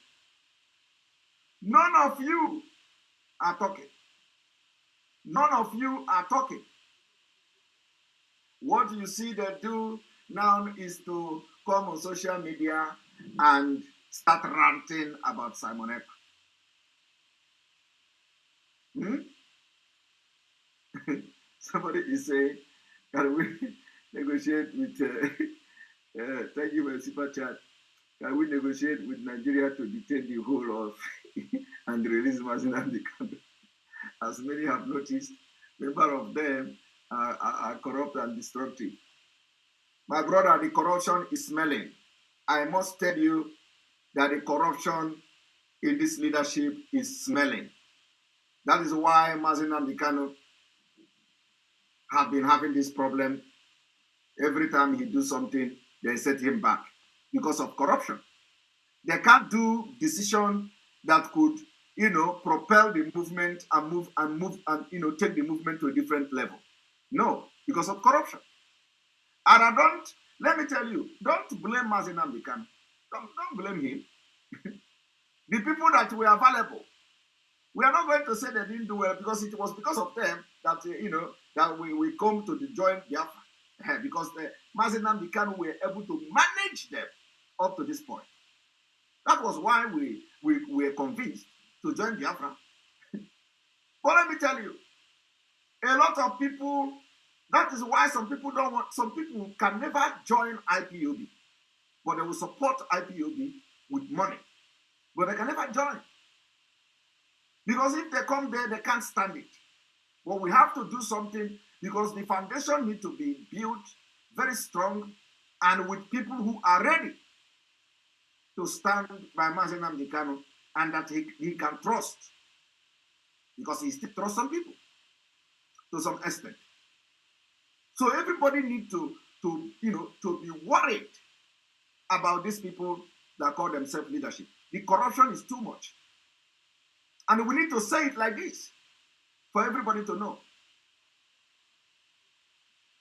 None of you are talking. None of you are talking. What you see them do now is to come on social media and start ranting about Simon Ekpa. Somebody is saying, can we negotiate with, thank you for the super chat, can we negotiate with Nigeria to detain the whole of and release Mazi Nnamdi Kanu? As many have noticed, members of them are corrupt and destructive. My brother, the corruption is smelling. I must tell you that the corruption in this leadership is smelling. That is why Mazi Nnamdi Kanu have been having this problem. Every time he does something, they set him back because of corruption. They can't do decision that could, propel the movement and move and take the movement to a different level. No, because of corruption. And let me tell you, don't blame Mazi Nnamdi Kanu. Don't blame him. The people that were available, we are not going to say they didn't do well because it was because of them that, that we come to join Biafra. Because the Mazi Nnamdi Kanu were able to manage them up to this point. That was why we were convinced to join Biafra. But let me tell you, a lot of people, that is why some people can never join IPOB, but they will support IPOB with money, but they can never join. Because if they come there, they can't stand it. But we have to do something because the foundation needs to be built very strong and with people who are ready to stand by Mazi Nnamdi Kanu and that he can trust. Because he still trusts some people to some extent. So everybody needs to be worried about these people that call themselves leadership. The corruption is too much. And we need to say it like this for everybody to know.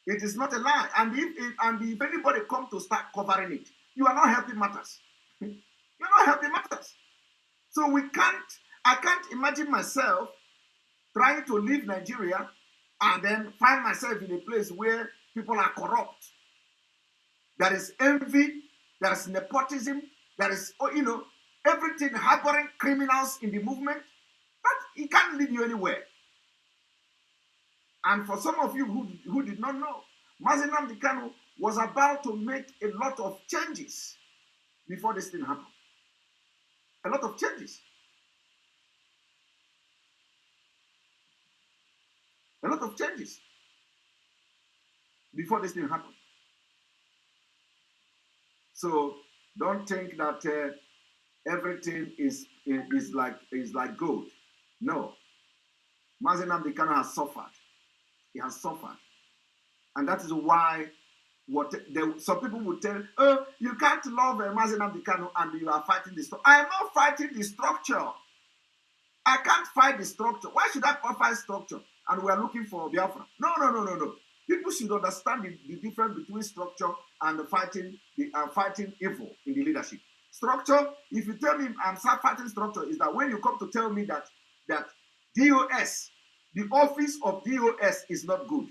It is not a lie. And if anybody comes to start covering it, you are not helping matters. You're not helping matters. So I can't imagine myself trying to leave Nigeria and then find myself in a place where people are corrupt. There is envy, there is nepotism, there is, everything harboring criminals in the movement. But it can't lead you anywhere. And for some of you who did not know, Mazi Nnamdi Kanu was about to make a lot of changes before this thing happened. A lot of changes. A lot of changes before this thing happened. So don't think that everything is like gold. No. Mazi Nnamdi Kanu has suffered. He has suffered. And that is why some people would tell, oh, you can't love Mazi Nnamdi Kanu and you are fighting the structure. I am not fighting the structure. I can't fight the structure. Why should I fight structure? And we are looking for Biafra. No. People should understand the difference between structure and fighting evil in the leadership. Structure, if you tell me I'm fighting structure, is that when you come to tell me that DOS, the office of DOS is not good.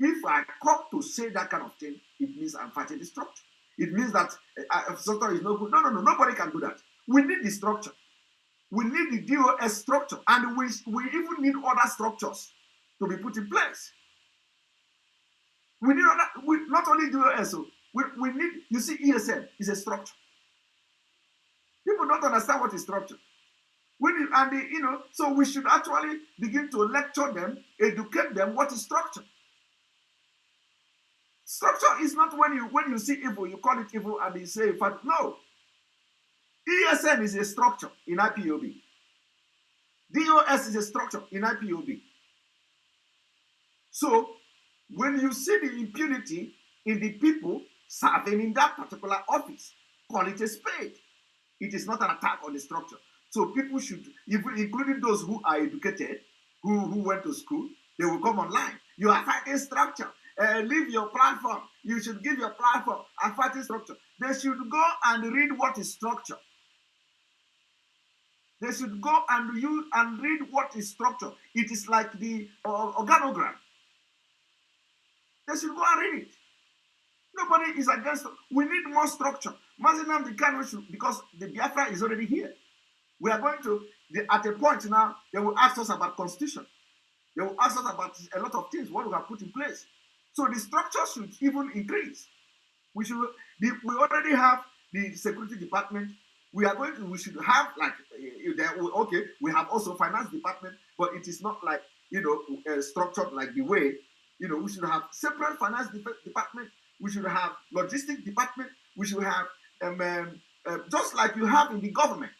If I come to say that kind of thing, it means I'm fighting the structure. It means that structure is not good. No, nobody can do that. We need the structure. We need the DOS structure. And we even need other structures to be put in place. We need not only DOS, we need, you see, ESN is a structure. People don't understand what is structure. So we should actually begin to lecture them, educate them what is structure. Structure is not when you see evil, you call it evil and you say, in fact, no. ESN is a structure in IPOB. DOS is a structure in IPOB. So, when you see the impunity in the people serving in that particular office, call it a spade. It is not an attack on the structure. So people should, including those who are educated, who went to school, they will come online. You are fighting structure. leave your platform. You should give your platform a party structure. They should go and read what is structure. They should go and read what is structure. It is like the organogram. They should go and read it. Nobody is against it. We need more structure. Mazi Nnamdi Kanu should, because the Biafra is already here. We are going to, at a point now, they will ask us about constitution. They will ask us about a lot of things, what we have put in place. So the structure should even increase. We already have the security department. We should have like, okay, we have also finance department, but it is not like, structured like the way, we should have separate finance department. We should have logistic department. We should have, just like you have in the government.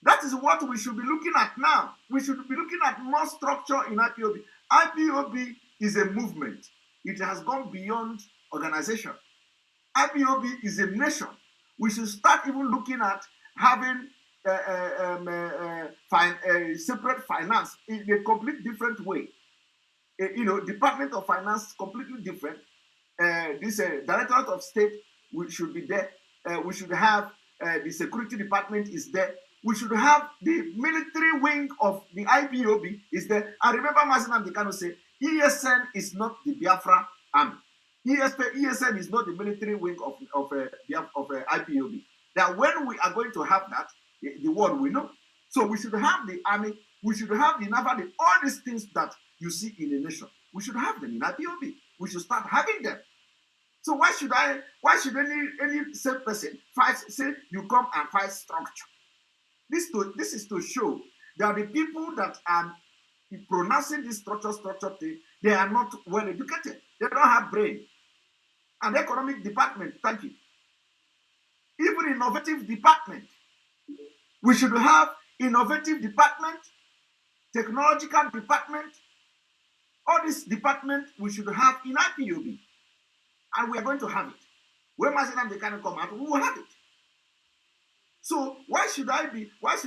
That is what we should be looking at now. We should be looking at more structure in IPOB. IPOB is a movement. It has gone beyond organization. IPOB is a nation. We should start even looking at having separate finance in a complete different way. Department of Finance completely different. This Directorate of State should be there. We should have the Security Department is there. We should have the military wing of the IPOB is there. I remember Mazi Nnamdi Kanu say, ESN is not the Biafra army. ESN is not the military wing of IPOB. That when we are going to have that, the world will know. So we should have the army, we should have the naval, all these things that you see in a nation. We should have them in IPOB. We should start having them. So why should any same person say you come and fight structure? This is to show that the people that are pronouncing this structure thing, they are not well educated. They don't have brain. And economic department, thank you. Even innovative department. We should have innovative department, technological department. All this department we should have in IPOB. And we are going to have it. When Mazi Nnamdi Kanu come out, we will have it. So why should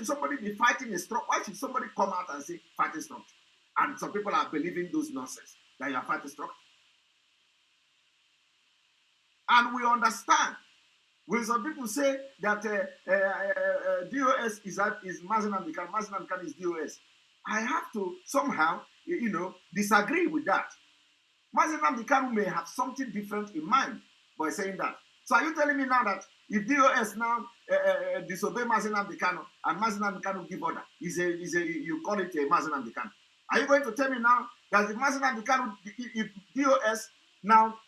somebody be fighting a structure? Why should somebody come out and say fighting structure? And some people are believing those nonsense that you are fighting structure. And we understand when some people say that DOS is Mazi Nnamdi Kanu, Mazi Nnamdi Kanu is DOS. I have to somehow, disagree with that. Mazi Nnamdi Kanu may have something different in mind by saying that. So are you telling me now that if DOS now disobey Mazi Nnamdi Kanu and Mazi Nnamdi Kanu give order, you call it a Mazi Nnamdi Kanu? Are you going to tell me now that if Mazi Nnamdi Kanu, if DOS now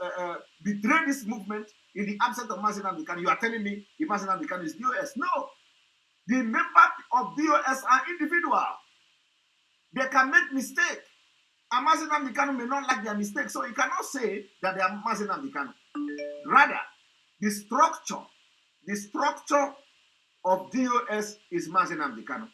betray this movement in the absence of Mazi Nnamdi Kanu, you are telling me if Mazi Nnamdi Kanu is DOS? No. The members of DOS are individual. They can make mistake. And Mazi Nnamdi Kanu may not like their mistake, so you cannot say that they are Mazi Nnamdi Kanu. Rather, the structure of DOS is Mazi Nnamdi Kanu.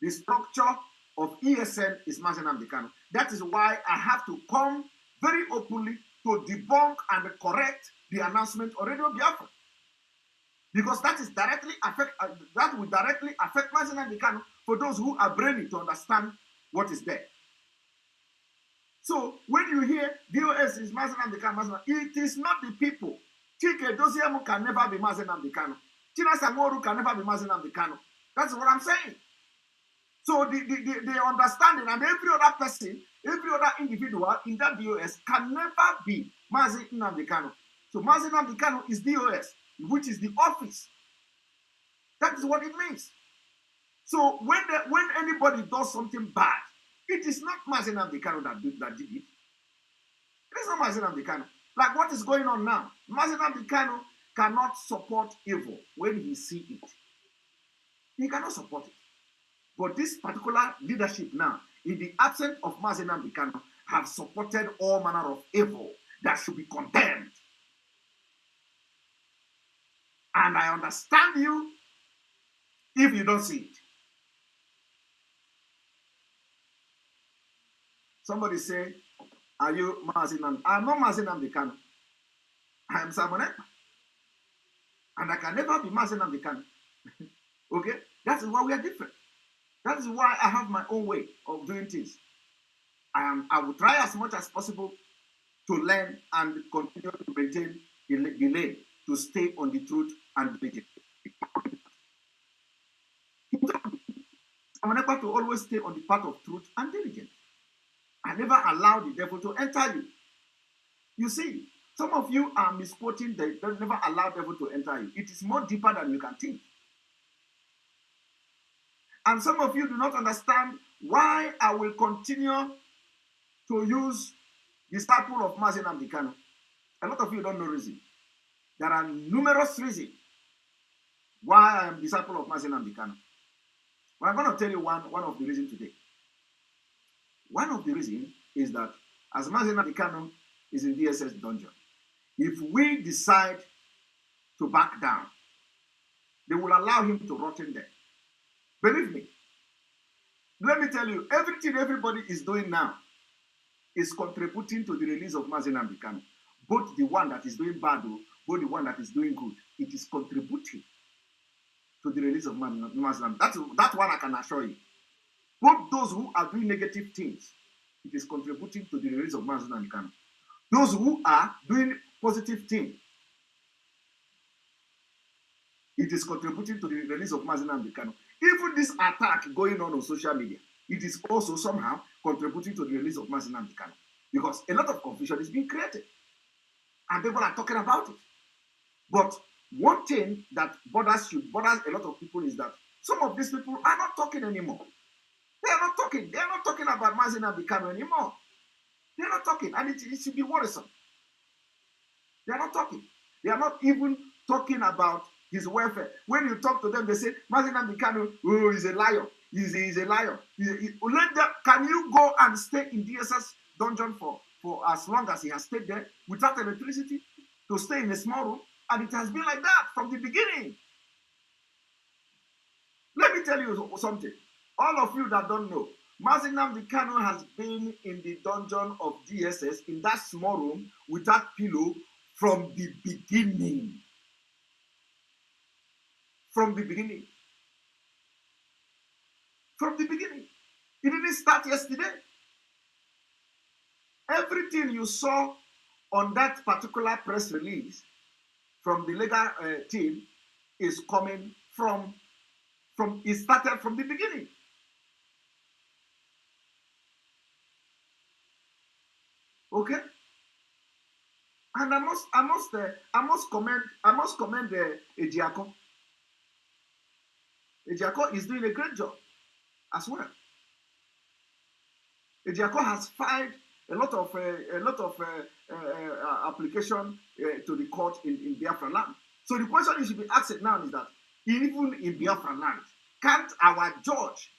The structure of ESN is Mazi Nnamdi Kanu. That is why I have to come very openly to debunk and correct the announcement on Radio Biafra. Because that will directly affect Mazi Nnamdi Kanu for those who are brainy to understand what is there. So when you hear DOS is Mazi Nnamdi Kanu, it is not the people. Chike Dosiemu can never be Mazi Nnamdi Kanu. Tina Samoru can never be Mazi Nnamdi Kanu. That's what I'm saying. So the understanding, and every other person, every other individual in that DOS can never be Mazi Nnamdi Kanu. So Mazi Nnamdi Kanu is DOS, which is the office. That is what it means. So when anybody does something bad, it is not Mazi Nnamdi Kanu that did it. It is not Mazi Nnamdi Kanu. Like what is going on now. Mazi Nnamdi Kanu cannot support evil when he sees it. He cannot support it. But this particular leadership now, in the absence of Mazi Nnamdi Kanu, have supported all manner of evil that should be condemned. And I understand you if you don't see it. Somebody say, are you Mazi Nnamdi? I'm not Mazi Nnamdi Kanu. I am Simon Ekpa. And I can never be Mazi Nnamdi Kanu. Okay? That is why we are different. That is why I have my own way of doing things. I will try as much as possible to learn and continue to maintain the lane, to stay on the truth and the I'm unable to always stay on the path of truth and diligence. I never allow the devil to enter you. You see, some of you are misquoting the never allow the devil to enter you. It is more deeper than you can think. And some of you do not understand why I will continue to use disciple of Mazi Nnamdi Kanu. A lot of you don't know reason. There are numerous reasons why I am disciple of Mazi Nnamdi Kanu. But I'm going to tell you one of the reasons today. One of the reasons is that as Mazi Nnamdi Kanu is in DSS dungeon, if we decide to back down, they will allow him to rot in there. Believe me. Let me tell you, everything everybody is doing now is contributing to the release of Mazi Nnamdi Kanu. Both the one that is doing bad, both the one that is doing good. It is contributing to the release of Mazi Nnamdi. That one I can assure you. Both those who are doing negative things, it is contributing to the release of Mazi Nnamdi Kanu. Those who are doing positive things, it is contributing to the release of Mazi Nnamdi Kanu. Even this attack going on social media, it is also somehow contributing to the release of Mazi Nnamdi Kanu. Because a lot of confusion is being created. And people are talking about it. But one thing that bothers a lot of people is that some of these people are not talking anymore. They are not talking. They are not talking about Mazi Nnamdi Kanu anymore. They are not talking. And it should be worrisome. They are not talking. They are not even talking about his welfare. When you talk to them, they say, Mazi Nnamdi Kanu, oh, he's a liar. He's a liar. Can you go and stay in DSS dungeon for as long as he has stayed there without electricity, to stay in a small room? And it has been like that from the beginning. Let me tell you something. All of you that don't know, Mazi Nnamdi Kanu has been in the dungeon of DSS in that small room without pillow from the beginning. From the beginning. From the beginning. It didn't start yesterday. Everything you saw on that particular press release from the legal team is coming from it started from the beginning. Okay? And I must commend Ejiako. Ejiako is doing a great job as well. Ejiako has filed a lot of application to the court in Biafra land. So the question you should be asked now is that even in Biafra land, can't our judge,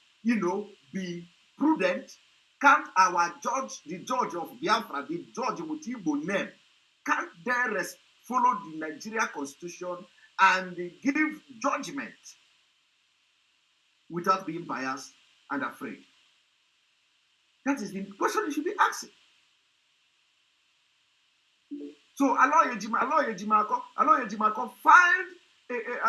be prudent? Can't our judge, the judge of Biafra, the judge with Igbo name, can't they follow the Nigeria constitution and give judgment without being biased and afraid? That is the question you should be asking. So Aloy Ejimako filed an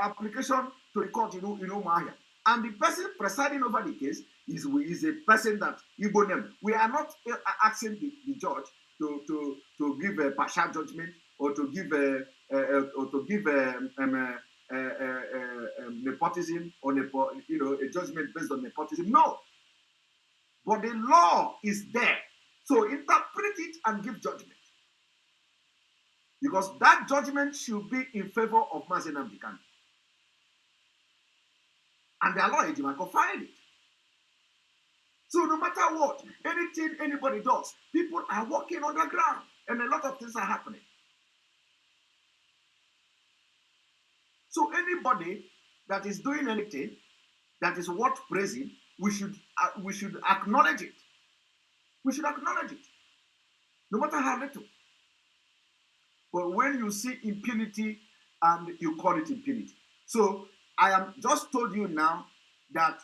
application to the court in Umuahia. And the person presiding over the case is a person that Igbo name. We are not asking the judge to give a partial judgment or to give nepotism or a judgment based on nepotism. No, but the law is there, so interpret it and give judgment, because that judgment should be in favor of Mazi Nnamdi Kanu. And the law Ejimako filed it. So no matter what, anything anybody does, people are working on the ground, and a lot of things are happening. So anybody that is doing anything that is worth praising, we should acknowledge it. We should acknowledge it, no matter how little. But when you see impunity and you call it impunity. So I am just told you now that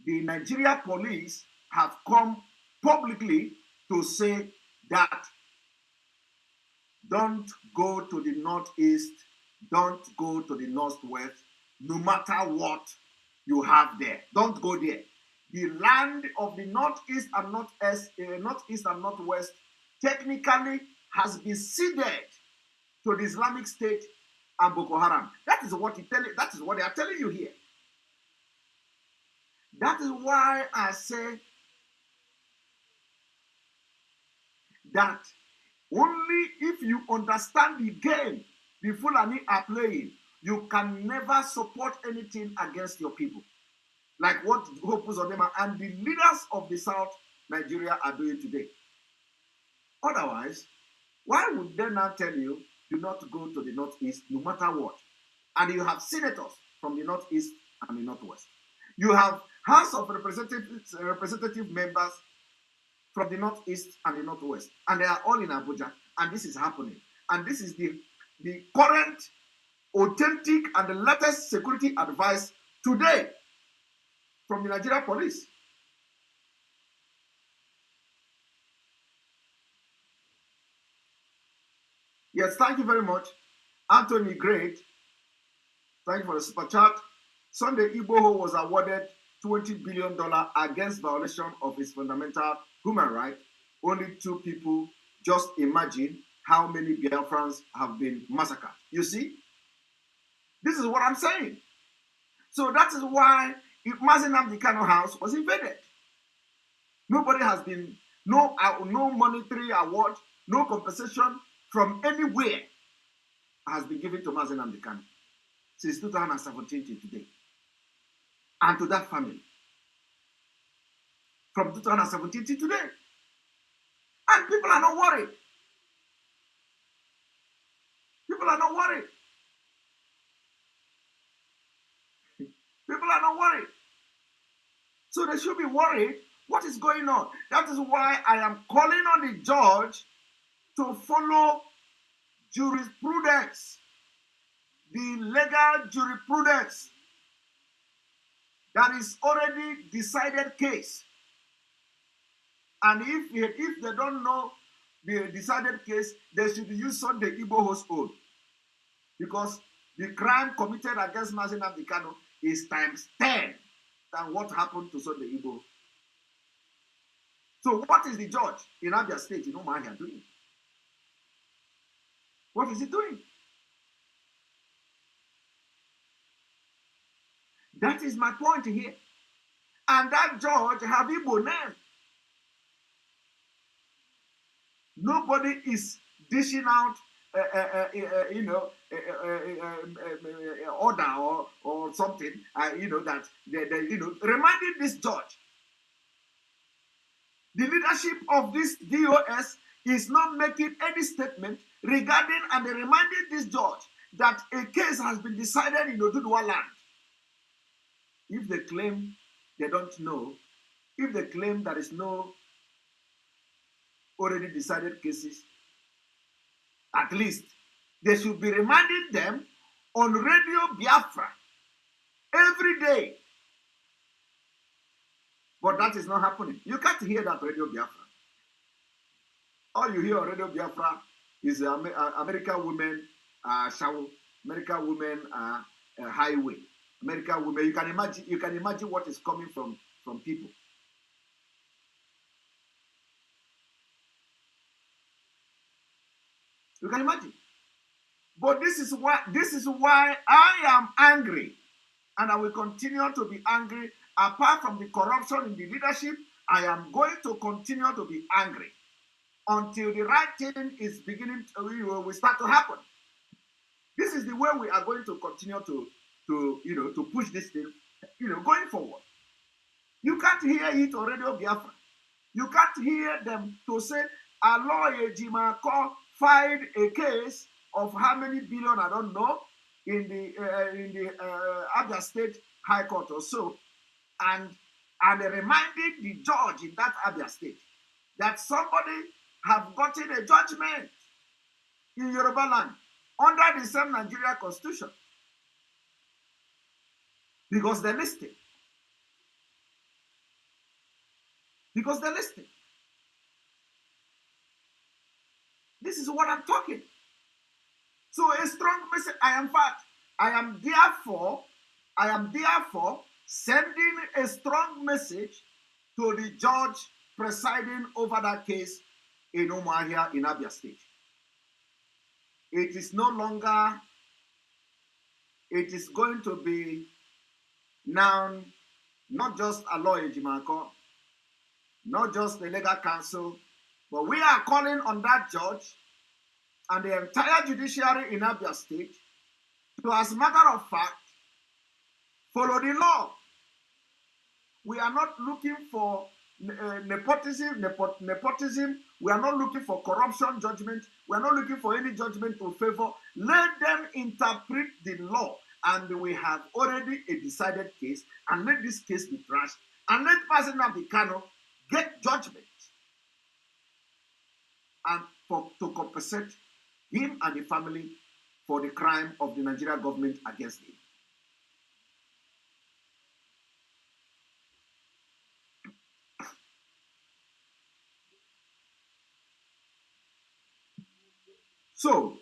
the Nigeria police have come publicly to say that don't go to the northeast, don't go to the northwest, no matter what you have there. Don't go there. the land of the northeast and northeast and northwest technically has been ceded to the Islamic State and Boko Haram. That is what that is what they are telling you here. That is why I say that only if you understand the game the Fulani are playing, you can never support anything against your people. Like what Hope Uzodinma and the leaders of the South Nigeria are doing today. Otherwise, why would they now tell you do not go to the northeast no matter what? And you have senators from the northeast and the northwest. You have House of representative members from the northeast and the northwest, and they are all in Abuja, and this is happening. And this is the current, authentic, and the latest security advice today from the Nigeria police. Yes, thank you very much. Anthony Great, thank you for the super chat. Sunday Igboho was awarded $20 billion against violation of his fundamental human rights. Only 2 people. Just imagine how many Biafrans have been massacred. You see? This is what I'm saying. So that is why Mazi Nnamdi Kanu house was invaded. Nobody has been, no monetary award, no compensation from anywhere has been given to Mazi Nnamdi Kanu since 2017 to today. And to that family. From 2017 to today. And people are not worried. People are not worried. People are not worried. So they should be worried. What is going on? That is why I am calling on the judge to follow jurisprudence, the legal jurisprudence that is already decided case. And if they don't know the decided case, they should use Sunday Igboho's own. Because the crime committed against Mazi Nnamdi Kanu is times 10 than what happened to Sunday Igboho. So what is the judge in Abia State in Umuahia doing? What is he doing? That is my point here. And that judge have Igbo name. Nobody is dishing out, order or something, that reminding this judge. The leadership of this DOS is not making any statement regarding and reminding this judge that a case has been decided in Oduduwa land. If they claim they don't know, if they claim there is no already decided cases, at least they should be reminding them on Radio Biafra every day. But that is not happening. You can't hear that Radio Biafra. All you hear on Radio Biafra is American women shower, American women highway, American women. You can imagine what is coming from people. You can imagine. But this is why I am angry, and I will continue to be angry. Apart from the corruption in the leadership, I am going to continue to be angry until the right thing is beginning will start to happen. This is the way we are going to continue to push this thing, going forward. You can't hear it on Radio Biafra. You can't hear them to say a lawyer Jimako filed a case of how many billion, I don't know, in the Abia State High Court or so, and reminded the judge in that Abia State that somebody have gotten a judgment in Yoruba land under the same Nigeria Constitution because they listed. Because they listed. This is what I'm talking. So a strong message. I am therefore sending a strong message to the judge presiding over that case in Umuahia in Abia State. It is no longer, it is going to be now not just a lawyer, Jimako, not just the legal counsel, but we are calling on that judge and the entire judiciary in Abia State to, as a matter of fact, follow the law. We are not looking for nepotism. We are not looking for corruption judgment. We are not looking for any judgment to favor. Let them interpret the law. And we have already a decided case. And let this case be trashed. And let Mazi Nnamdi Kanu get judgment. And to compensate him and the family for the crime of the Nigerian government against him. So,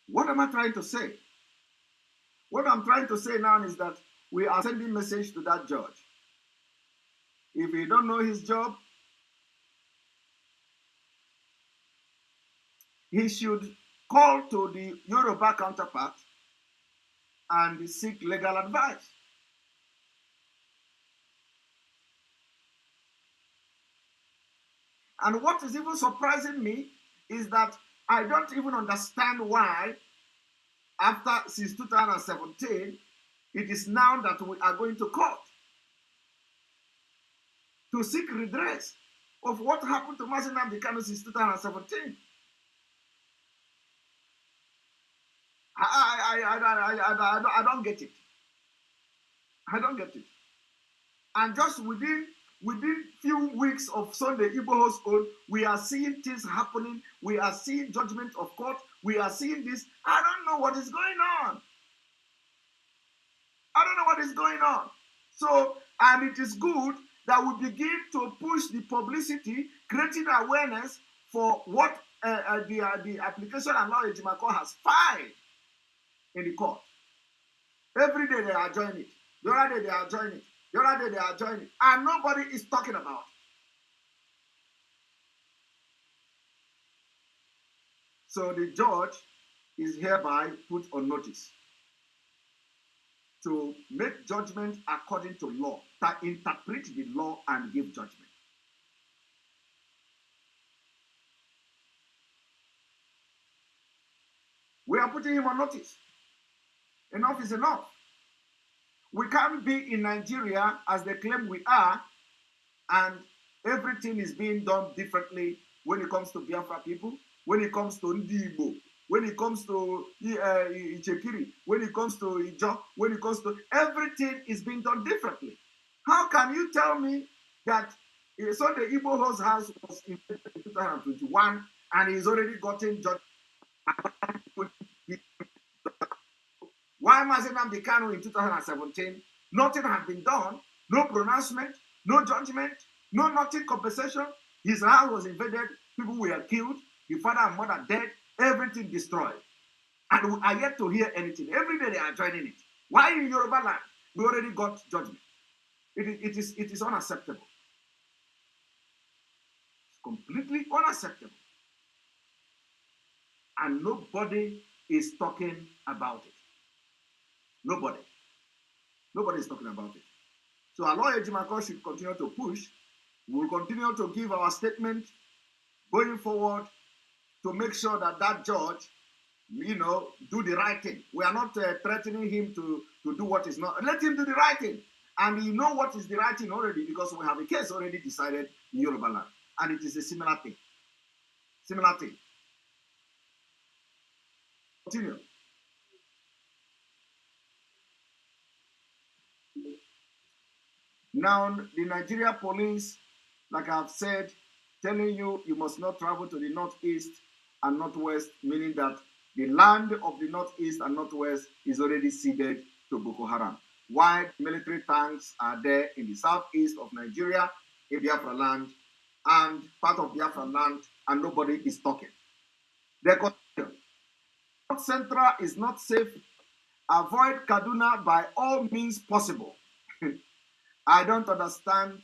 what am I trying to say? What I'm trying to say now is that we are sending a message to that judge. If he don't know his job, he should call to the Yoruba counterpart and seek legal advice. And what is even surprising me is that I don't even understand why, since 2017, it is now that we are going to court to seek redress of what happened to Mazi Nnamdi Kanu since 2017. I don't get it. I don't get it. And just within few weeks of Sunday Igbo household, we are seeing things happening. We are seeing judgment of court. We are seeing this. I don't know what is going on. I don't know what is going on. So, and it is good that we begin to push the publicity, creating awareness for what the application and law Ejimako has filed in the court. Every day they are joining it. The other day they are joining it. The other day they are joining it. And nobody is talking about it. So the judge is hereby put on notice to make judgment according to law, to interpret the law and give judgment. We are putting him on notice. Enough is enough. We can't be in Nigeria as they claim we are, and everything is being done differently when it comes to Biafra people, when it comes to Ndi Igbo, when it comes to Ichekiri, when it comes to Ijo, when it comes to everything is being done differently. How can you tell me that Sunday Igbo house was in 2021 and he's already gotten judged? Why Mazi Nnamdi Kanu in 2017? Nothing had been done, no pronouncement, no judgment, no nothing compensation. His house was invaded, people were killed, the father and mother dead, everything destroyed. And we are yet to hear anything. Every day they are joining it. Why in Yoruba land? We already got judgment. It is unacceptable. It's completely unacceptable. And nobody is talking about it. Nobody. Nobody is talking about it. So our lawyer Ejimako should continue to push. We will continue to give our statement going forward to make sure that that judge, do the right thing. We are not threatening him to do what is not. Let him do the right thing. And you know what is the right thing already because we have a case already decided in Yoruba land. And it is a similar thing. Similar thing. Continue. Now, the Nigeria police, like I've said, telling you must not travel to the northeast and northwest, meaning that the land of the northeast and northwest is already ceded to Boko Haram. While military tanks are there in the southeast of Nigeria, in Biafra land, and part of Biafra land, and nobody is talking. They continue. Not Central is not safe. Avoid Kaduna by all means possible. I don't understand.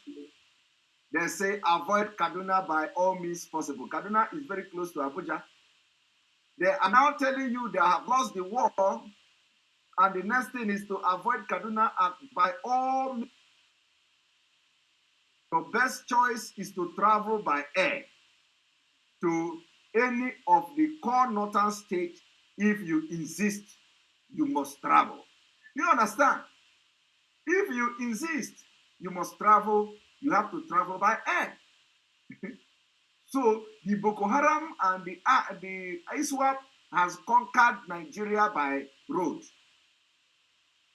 They say avoid Kaduna by all means possible. Kaduna is very close to Abuja. They are now telling you they have lost the war, and the next thing is to avoid Kaduna by all means. Your best choice is to travel by air to any of the core northern states. If you insist, you must travel. You understand? If you insist, you must travel, you have to travel by air. So the Boko Haram and the ISWAP has conquered Nigeria by road.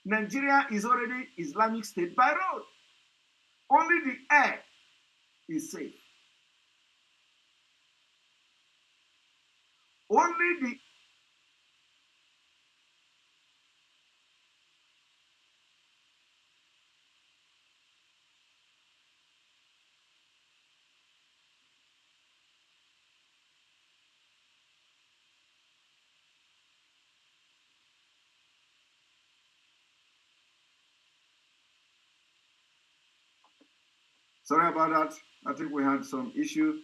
Nigeria is already Islamic State by road. Only the air is safe. Only the Sorry about that. I think we had some issue.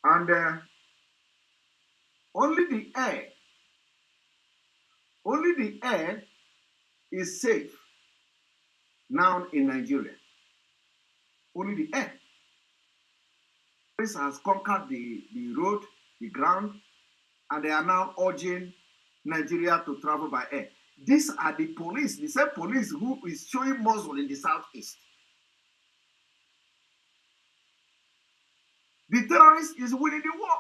And only the air is safe now in Nigeria. Only the air. This has conquered the road, the ground, and they are now urging Nigeria to travel by air. These are the police, the same police who is showing muscle in the southeast. The terrorist is winning the war.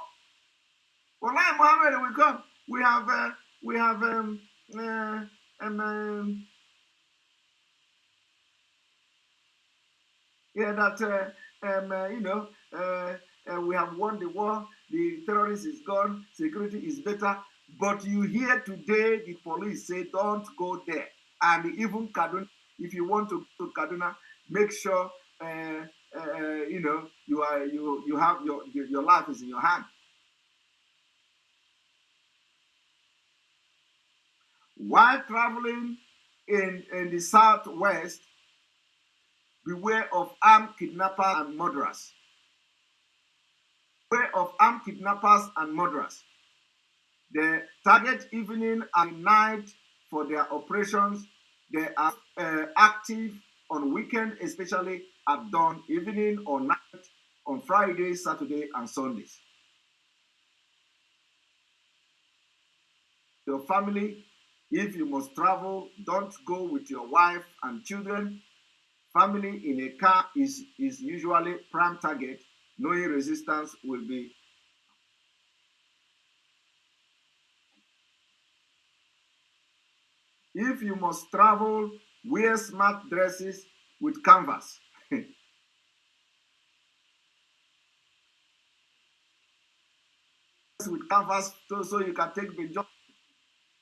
Wallahi Muhammad, we come. We have we have won the war. The terrorist is gone. Security is better. But you hear today the police say, "Don't go there." And even Kaduna, if you want to go to Kaduna, make sure you have your life is in your hand. While traveling in the southwest, beware of armed kidnappers and murderers. Beware of armed kidnappers and murderers. They target evening and night for their operations. They are active on weekend, especially at dawn, evening or night, on Friday, Saturday, and Sundays. Your family, if you must travel, don't go with your wife and children. Family in a car is usually prime target, knowing resistance will be. If you must travel, wear smart dresses with canvas. With canvas so you can take the job.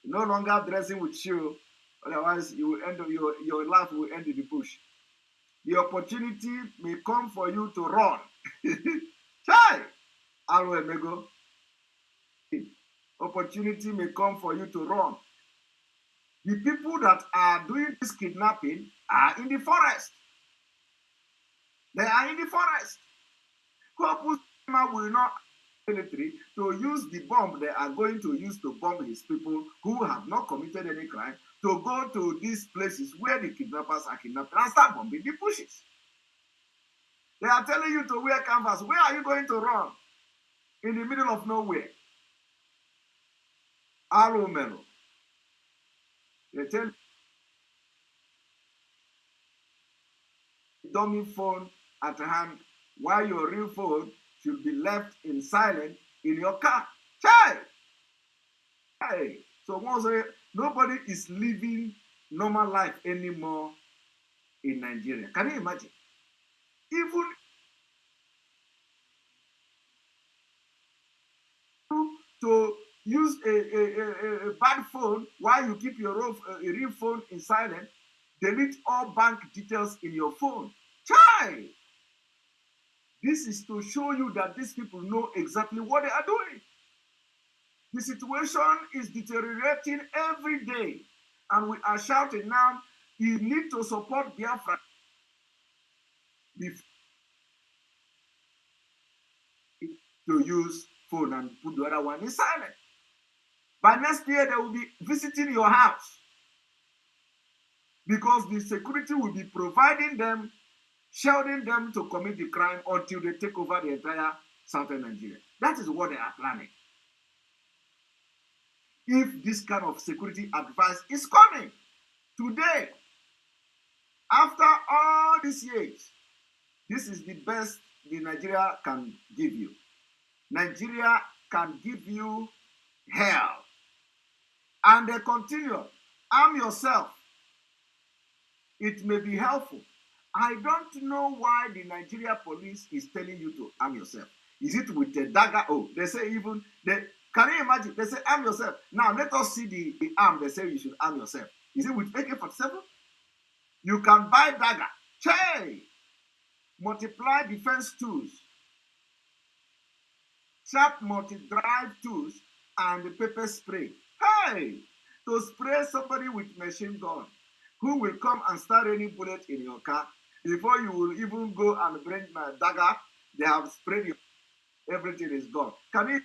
No longer dressing with shoe, otherwise you will end up, your life will end in the bush. The opportunity may come for you to run. Chai! Alo opportunity may come for you to run. The people that are doing this kidnapping are in the forest. They are in the forest. Couples will not military to use the bomb they are going to use to bomb his people who have not committed any crime to go to these places where the kidnappers are kidnapping and start bombing the bushes. They are telling you to wear canvas. Where are you going to run? In the middle of nowhere. Aromelo. They tell you dummy phone at hand while your real phone should be left in silent in your car. Chai! Hey! So once nobody is living normal life anymore in Nigeria. Can you imagine? Even to use a bad phone while you keep your real phone in silent, delete all bank details in your phone. Chai! This is to show you that these people know exactly what they are doing. The situation is deteriorating every day. And we are shouting now, you need to support Biafra. To use phone and put the other one in silent. By next year, they will be visiting your house because the security will be providing them, shielding them to commit the crime until they take over the entire southern Nigeria. That is what they are planning. If this kind of security advice is coming today, after all these years, this is the best the Nigeria can give you. Nigeria can give you hell. And they continue, arm yourself. It may be helpful. I don't know why the Nigeria police is telling you to arm yourself. Is it with a dagger? Oh, they say even, can you imagine? They say arm yourself. Now let us see the arm they say you should arm yourself. Is it with AK-47? You can buy dagger. Che! Multiply defense tools. Sharp multi-drive tools and the pepper spray. Hey! To spray somebody with machine gun who will come and start any bullet in your car before you will even go and bring my dagger. They have sprayed you. Everything is gone. Can you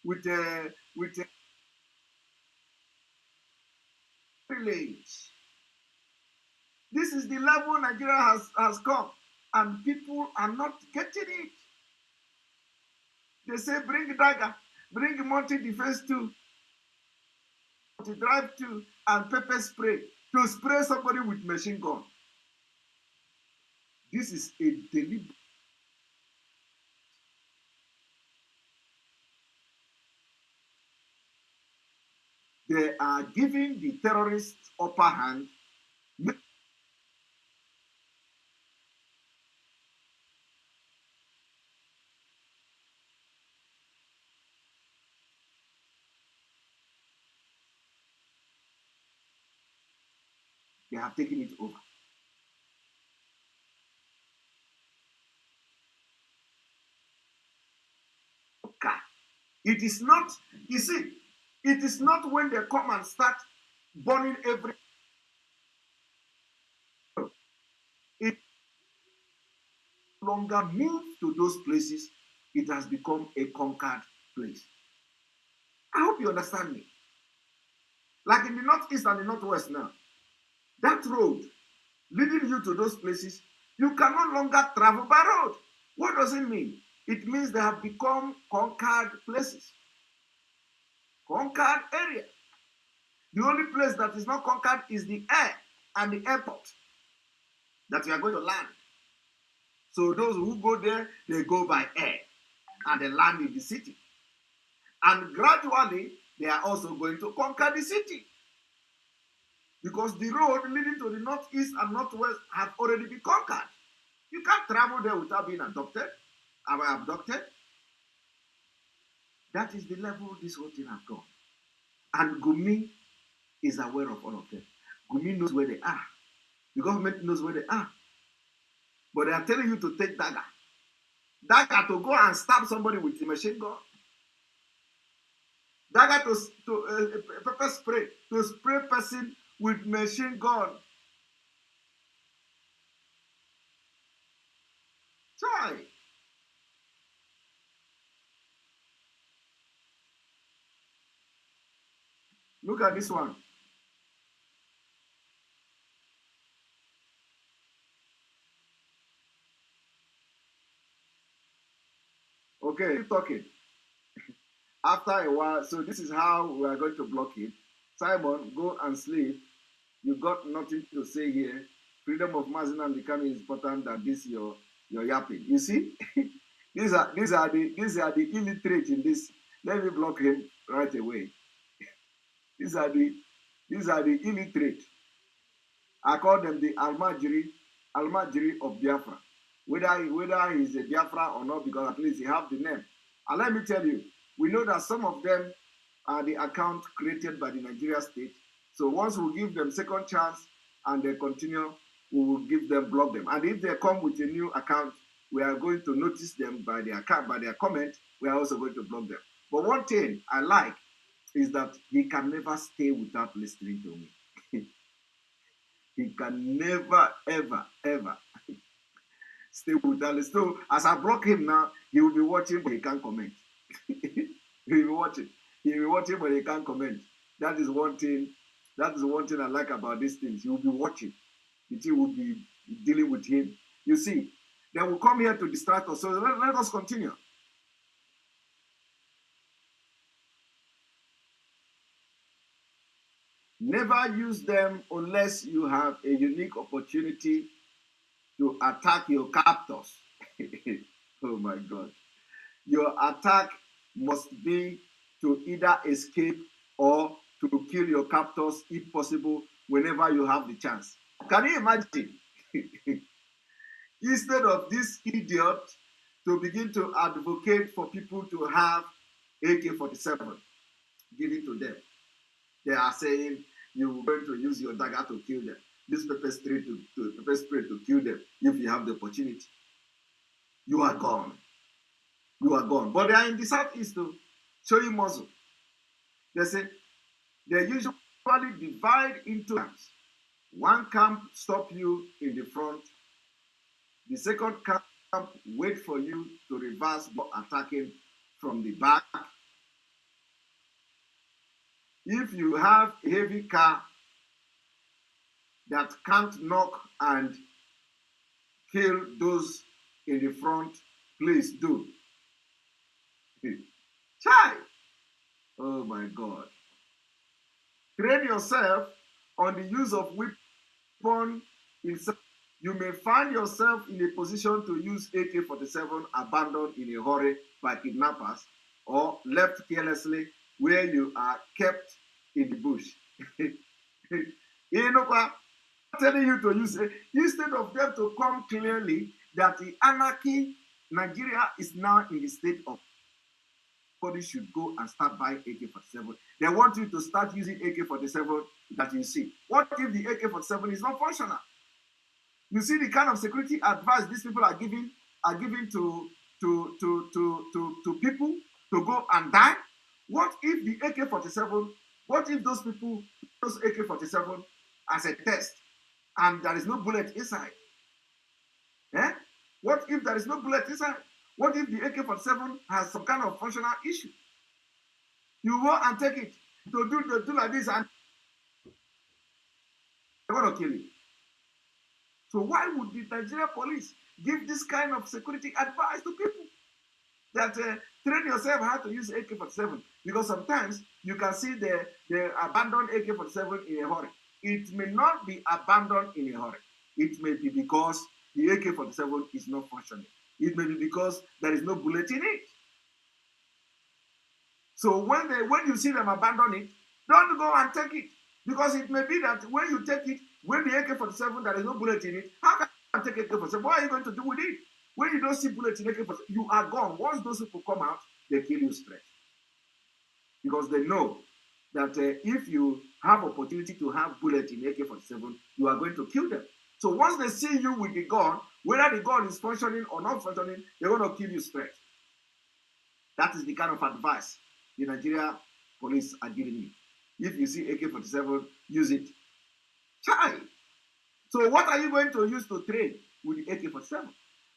with a village? This is the level Nigeria has come, and people are not getting it. They say bring dagger, bring multi-defense tool, multi-drive tool, and pepper spray to spray somebody with machine gun. This is a deliberate. They are giving the terrorists upper hand. They have taken it over. Okay. It is not, you see, it is not when they come and start burning every. It no longer moves to those places. It has become a conquered place. I hope you understand me. Like in the northeast and the northwest now, that road leading you to those places, you can no longer travel by road. What does it mean? It means they have become conquered places, conquered area. The only place that is not conquered is the air and the airport that we are going to land. So those who go there, they go by air and they land in the city. And gradually, they are also going to conquer the city. Because the road leading to the northeast and northwest have already been conquered. You can't travel there without being abducted. That is the level this whole thing has gone. And Gumi is aware of all of them. Gumi knows where they are. The government knows where they are. But they are telling you to take dagger. Dagger to go and stab somebody with a machine gun. Dagger to pepper spray, to spray person with machine gun. Try. Look at this one. Okay, keep talking. After a while, so this is how we are going to block it. Simon, go and sleep. You got nothing to say here. Freedom of Mazi Nnamdi Kanu is important than this your yapping. You see, these are the illiterate in this. Let me block him right away. These are the illiterate. I call them the Almajiri of Biafra. Whether he's a Biafra or not, because at least he have the name. And let me tell you, we know that some of them the account created by the Nigeria state. So once we give them second chance and they continue, we will give them, block them. And if they come with a new account, we are going to notice them by their account, by their comment. We are also going to block them. But one thing I like is that he can never stay without listening to me. He can never, ever, ever stay without listening. So as I block him now, he will be watching, but he can't comment. He will be watching. He will be watching, but he can't comment. That is one thing. That is one thing I like about these things. He will be watching. The team will be dealing with him. You see, they will come here to distract us. So let us continue. Never use them unless you have a unique opportunity to attack your captors. Oh my God. Your attack must be to either escape or to kill your captors if possible whenever you have the chance. Can you imagine? Instead of this idiot to begin to advocate for people to have AK-47 given to them, they are saying you're going to use your dagger to kill them, use pepper spray to kill them if you have the opportunity. You are gone. You are gone. But they are in the southeast to show you muscle. They say they usually divide into camps. One camp stop you in the front. The second camp wait for you to reverse by attacking from the back. If you have a heavy car that can't knock and kill those in the front, please do. Chai! Oh my God. Train yourself on the use of weapon. You may find yourself in a position to use AK-47 abandoned in a hurry by kidnappers or left carelessly where you are kept in the bush. You know what? I'm telling you to use it instead of them to come clearly that the anarchy, Nigeria is now in the state of everybody should go and start buying AK-47. They want you to start using AK-47 that you see. What if the AK-47 is not functional? You see the kind of security advice these people are giving to people to go and die. What if the AK-47? What if those people use AK-47 as a test and there is no bullet inside? Eh? What if there is no bullet inside? What if the AK-47 has some kind of functional issue? You go and take it to do like this and they're going to kill you. So why would the Nigerian police give this kind of security advice to people? That train yourself how to use AK-47, because sometimes you can see the abandoned AK-47 in a hurry. It may not be abandoned in a hurry. It may be because the AK-47 is not functioning. It may be because there is no bullet in it. So when you see them abandon it, don't go and take it, because it may be that when you take it, when the AK-47 there is no bullet in it, how can you take AK-47? What are you going to do with it? When you don't see bullets in AK-47, you are gone. Once those people come out, they kill you straight. Because they know that if you have opportunity to have bullets in AK-47, you are going to kill them. So once they see you with the gun, whether the gun is functioning or not functioning, they're going to kill you straight. That is the kind of advice the Nigeria police are giving you. If you see AK-47, use it. Chai! So what are you going to use to train with the AK-47?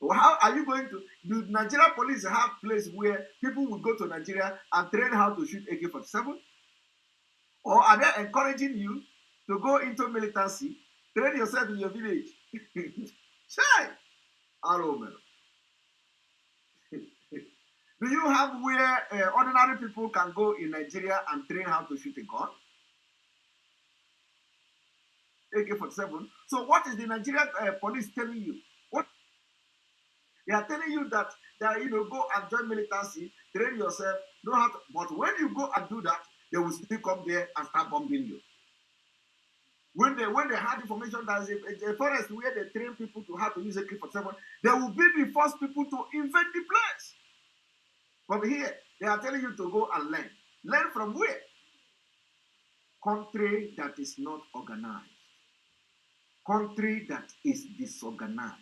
Or how are you going to, do Nigeria police have a place where people will go to Nigeria and train how to shoot AK-47? Or are they encouraging you to go into militancy, train yourself in your village? Chai! Aromel. Do you have where ordinary people can go in Nigeria and train how to shoot a gun? AK-47. So what is the Nigerian police telling you? What they are telling you that go and join militancy, train yourself, know how to, but when you go and do that, they will still come there and start bombing you. When they have information that is a forest where they train people to how to use AK-47, they will be the first people to invade the place. But here, they are telling you to go and learn. Learn from from where? Country that is not organized. Country that is disorganized.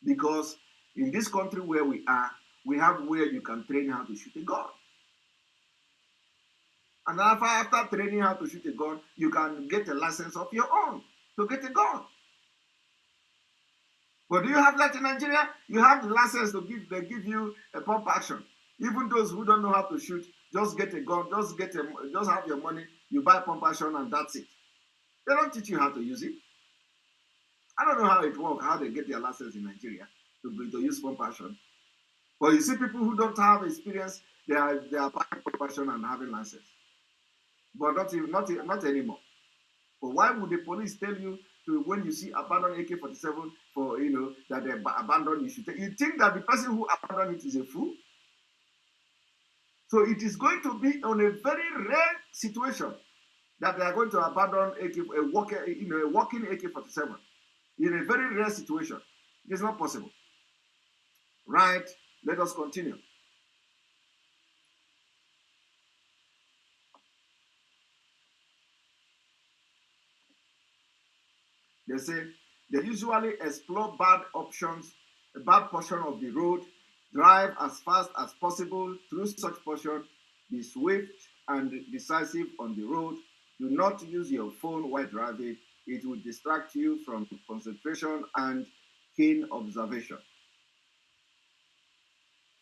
Because in this country where we are, we have where you can train how to shoot a gun. And after training how to shoot a gun, you can get a license of your own to get a gun. But do you have that in Nigeria? You have the license to give, they give you a pump action. Even those who don't know how to shoot, just get a gun, just have your money, you buy pump action and that's it. They don't teach you how to use it. I don't know how it works, how they get their license in Nigeria to use pump action. But you see people who don't have experience, they are buying pump action and having license. But not anymore. But why would the police tell you to, when you see abandoned AK-47 for, that they abandoned, you should take? You think that the person who abandoned it is a fool? So it is going to be on a very rare situation that they are going to abandon a working AK-47 in a very rare situation. It is not possible. Right? Let us continue. They say they usually explore bad options, a bad portion of the road, drive as fast as possible through such portion, be swift and decisive on the road. Do not use your phone while driving. It will distract you from concentration and keen observation.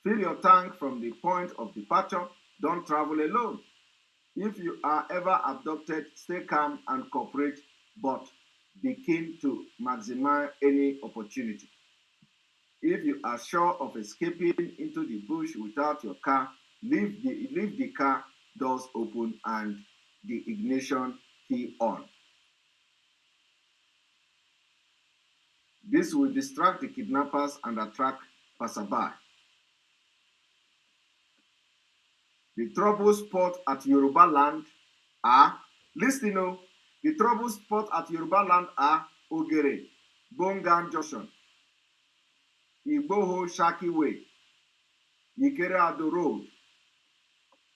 Fill your tank from the point of departure. Don't travel alone. If you are ever abducted, stay calm and cooperate, but be keen to maximize any opportunity. If you are sure of escaping into the bush without your car, leave the car doors open and the ignition key on. This will distract the kidnappers and attract passerby. The trouble spot at Yoruba land are, listen, the trouble spot at Yoruba land are Ogere, Bongan Junction, Igboho Shaki Way, Ikere Ado Road,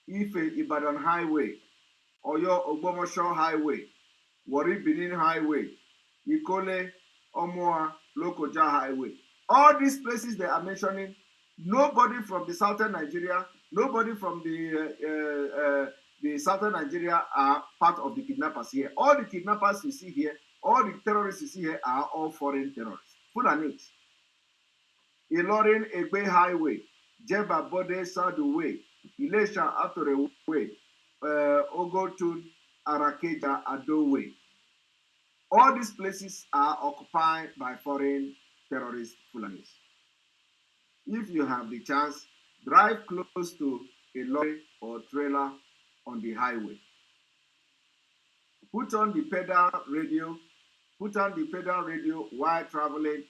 Ife Ibadan Highway, Oyo Ogbomosho Highway, Warri Benin Highway, Ikole Omoa Lokoja Highway. All these places they are mentioning, nobody from the southern Nigeria, nobody from the southern Nigeria are part of the kidnappers here. All the kidnappers you see here, all the terrorists you see here are all foreign terrorists. Fulani. Ilorin Egbe Highway, Jeba Bode Sadu Way, Ilesha Atore Way, Ogotun Arakeja Ado Way. All these places are occupied by foreign terrorist Fulanis. If you have the chance, drive close to a lorry or trailer on the highway. Put on the pedal radio while traveling,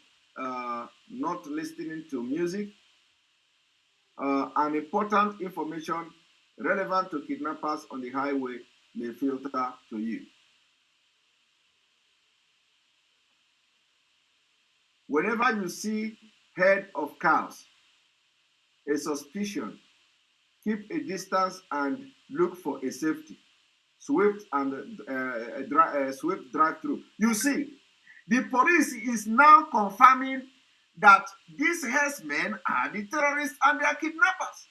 not listening to music. And important information relevant to kidnappers on the highway may filter to you. Whenever you see herd of cows, a suspicion, keep a distance and look for a safety. Swift drive-through. You see, the police is now confirming that these herdsmen are the terrorists and they are kidnappers.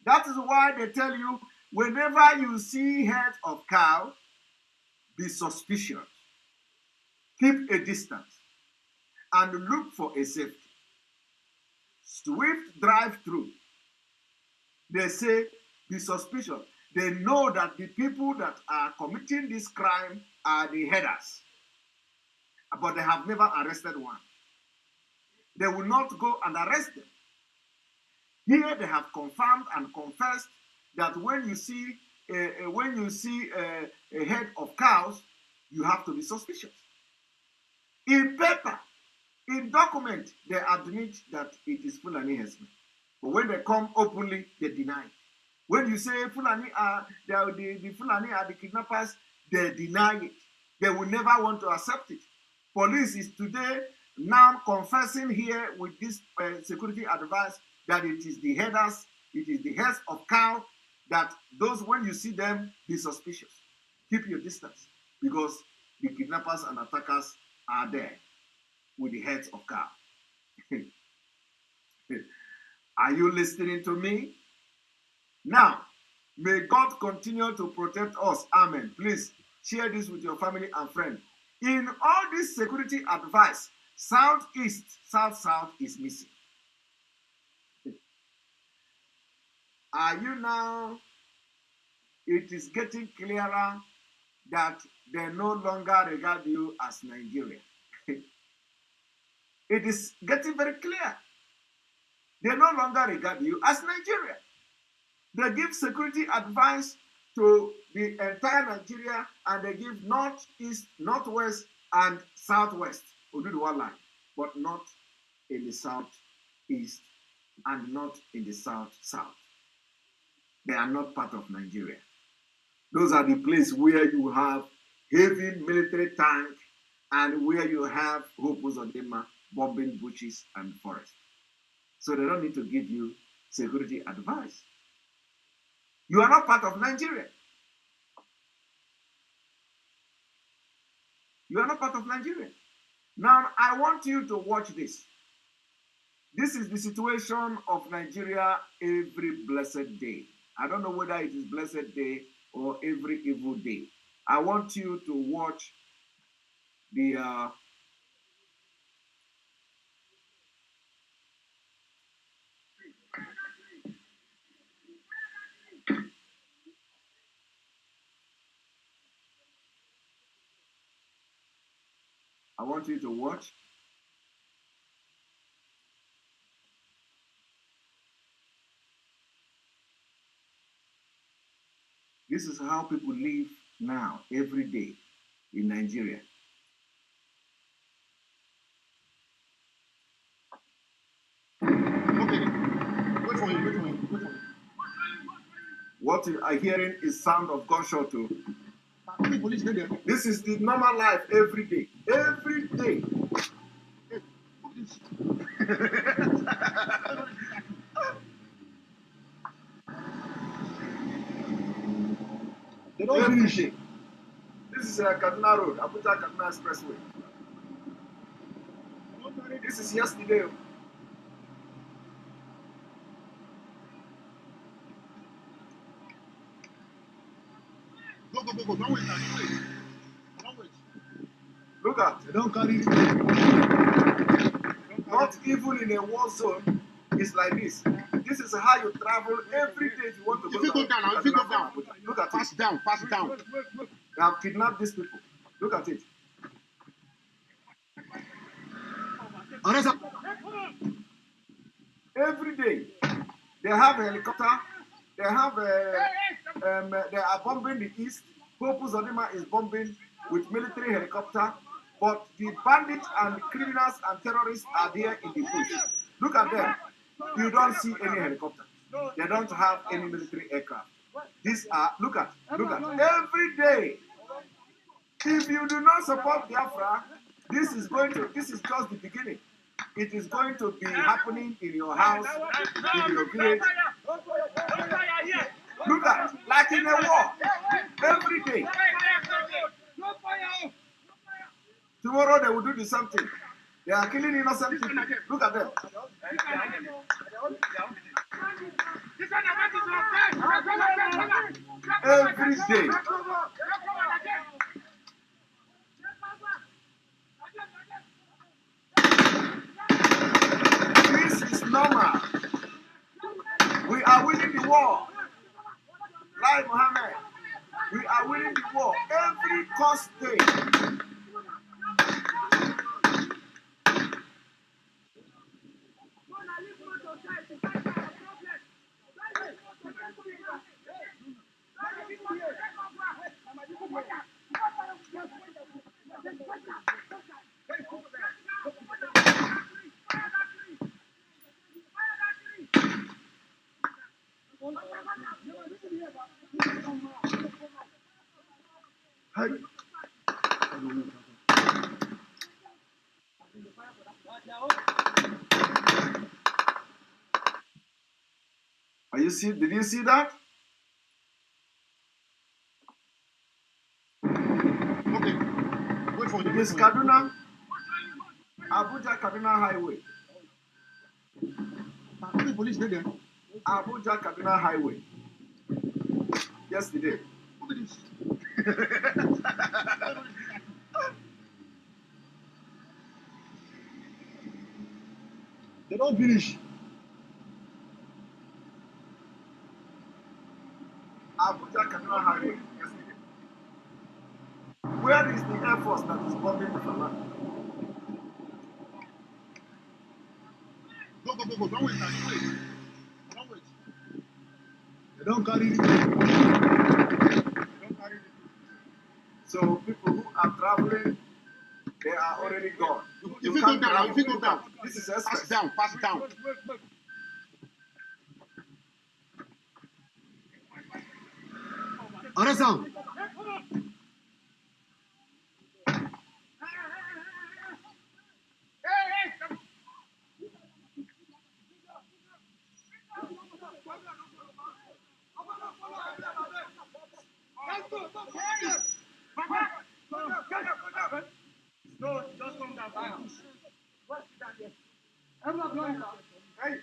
That is why they tell you, whenever you see herd of cow, be suspicious. Keep a distance and look for a safety. Swift drive-through. They say, be suspicious. They know that the people that are committing this crime are the headers, but they have never arrested one. They will not go and arrest them. Here they have confirmed and confessed that when you see a head of cows, you have to be suspicious. In paper, in document, they admit that it is Fulani herdsmen. But when they come openly, they deny it. When you say Fulani are the Fulani are the kidnappers, they deny it. They will never want to accept it. Police is today now confessing here with this security advice that it is the headers, it is the heads of cow that those, when you see them, be suspicious. Keep your distance, because the kidnappers and attackers are there with the heads of cow. Are you listening to me? Now, may God continue to protect us. Amen. Please share this with your family and friends. In all this security advice, southeast, south is missing. Are you now? It is getting clearer that they no longer regard you as Nigeria. It is getting very clear. They no longer regard you as Nigeria. They give security advice to the entire Nigeria, and they give northeast, northwest, and southwest, Oduduwa line, but not in the southeast and not in the south. They are not part of Nigeria. Those are the places where you have heavy military tank and where you have Hope Uzodinma bombing bushes and forests. So they don't need to give you security advice. You are not part of Nigeria. You are not part of Nigeria. Now, I want you to watch this. This is the situation of Nigeria every blessed day. I don't know whether it is blessed day or every evil day. I want you to watch the I want you to watch. This is how people live now, every day in Nigeria. Okay. Wait for him. What you are hearing is sound of gunshot too. This is the normal life every day. Every day. They don't finish it. This is Kaduna Road, Abuja Kaduna Expressway. This is yesterday. Go. Don't wait. Look at it. Don't carry it. Not even in a war zone, it's like this. This is how you travel every day if you want to go. If you go down, Look at pass it. down. They have kidnapped these people. Look at it. Every day, they have a helicopter. They have they are bombing the east. Hope Uzodinma is bombing with military helicopter. But the bandits and the criminals and terrorists are there in the bush. Look at them. You don't see any helicopter. They don't have any military aircraft. These are, look at, every day. If you do not support Biafra, this is just the beginning. It is going to be happening in your house, in your village. Look at, like in a war, every day. Tomorrow they will do the same thing. They are killing innocent people. Look at them. Every day. This is normal. We are winning the war. Like Mohammed, we are winning the war every cost day. Did you see that? It is Kaduna, Abuja Kaduna Highway. The police there. Abuja Kaduna Highway. Yesterday. Look at this. They don't finish. Abuja Kaduna Highway. Yesterday. Where is the Air Force that is bombing Finland? Go. Don't wait. Don't wait. They don't carry it. So people who are traveling, they are already gone. If you go down. This is Pass express. it down. Understand? No, just come down. I'm not going down. Hey.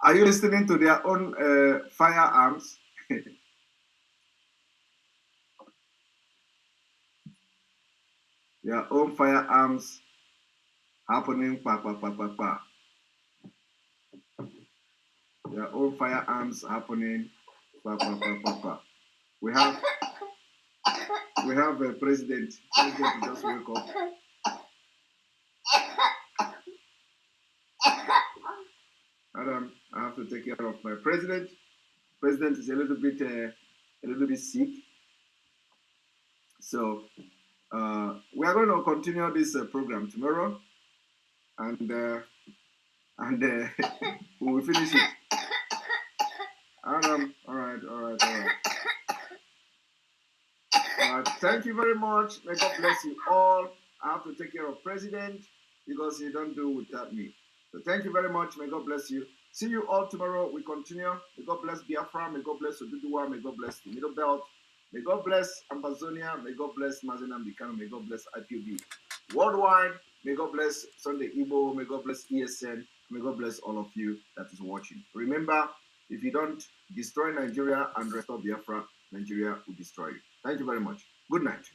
Are you listening to their own firearms? Their own firearms happening, Their own firearms happening, We have a president. President just wake up. Adam, I have to take care of my president. President is a little bit sick. So we are going to continue this program tomorrow, and we will finish it. Adam, all right. Thank you very much. May God bless you all. I have to take care of president because he don't do without me. So thank you very much. May God bless you. See you all tomorrow. We continue. May God bless Biafra. May God bless Oduduwa. May God bless the Middle Belt. May God bless Amazonia. May God bless Mazi Nnamdi Kanu. May God bless Ipob. Worldwide, may God bless Sunday Igbo. May God bless ESN. May God bless all of you that is watching. Remember, if you don't destroy Nigeria and restore Biafra, Nigeria will destroy you. Thank you very much. Good night.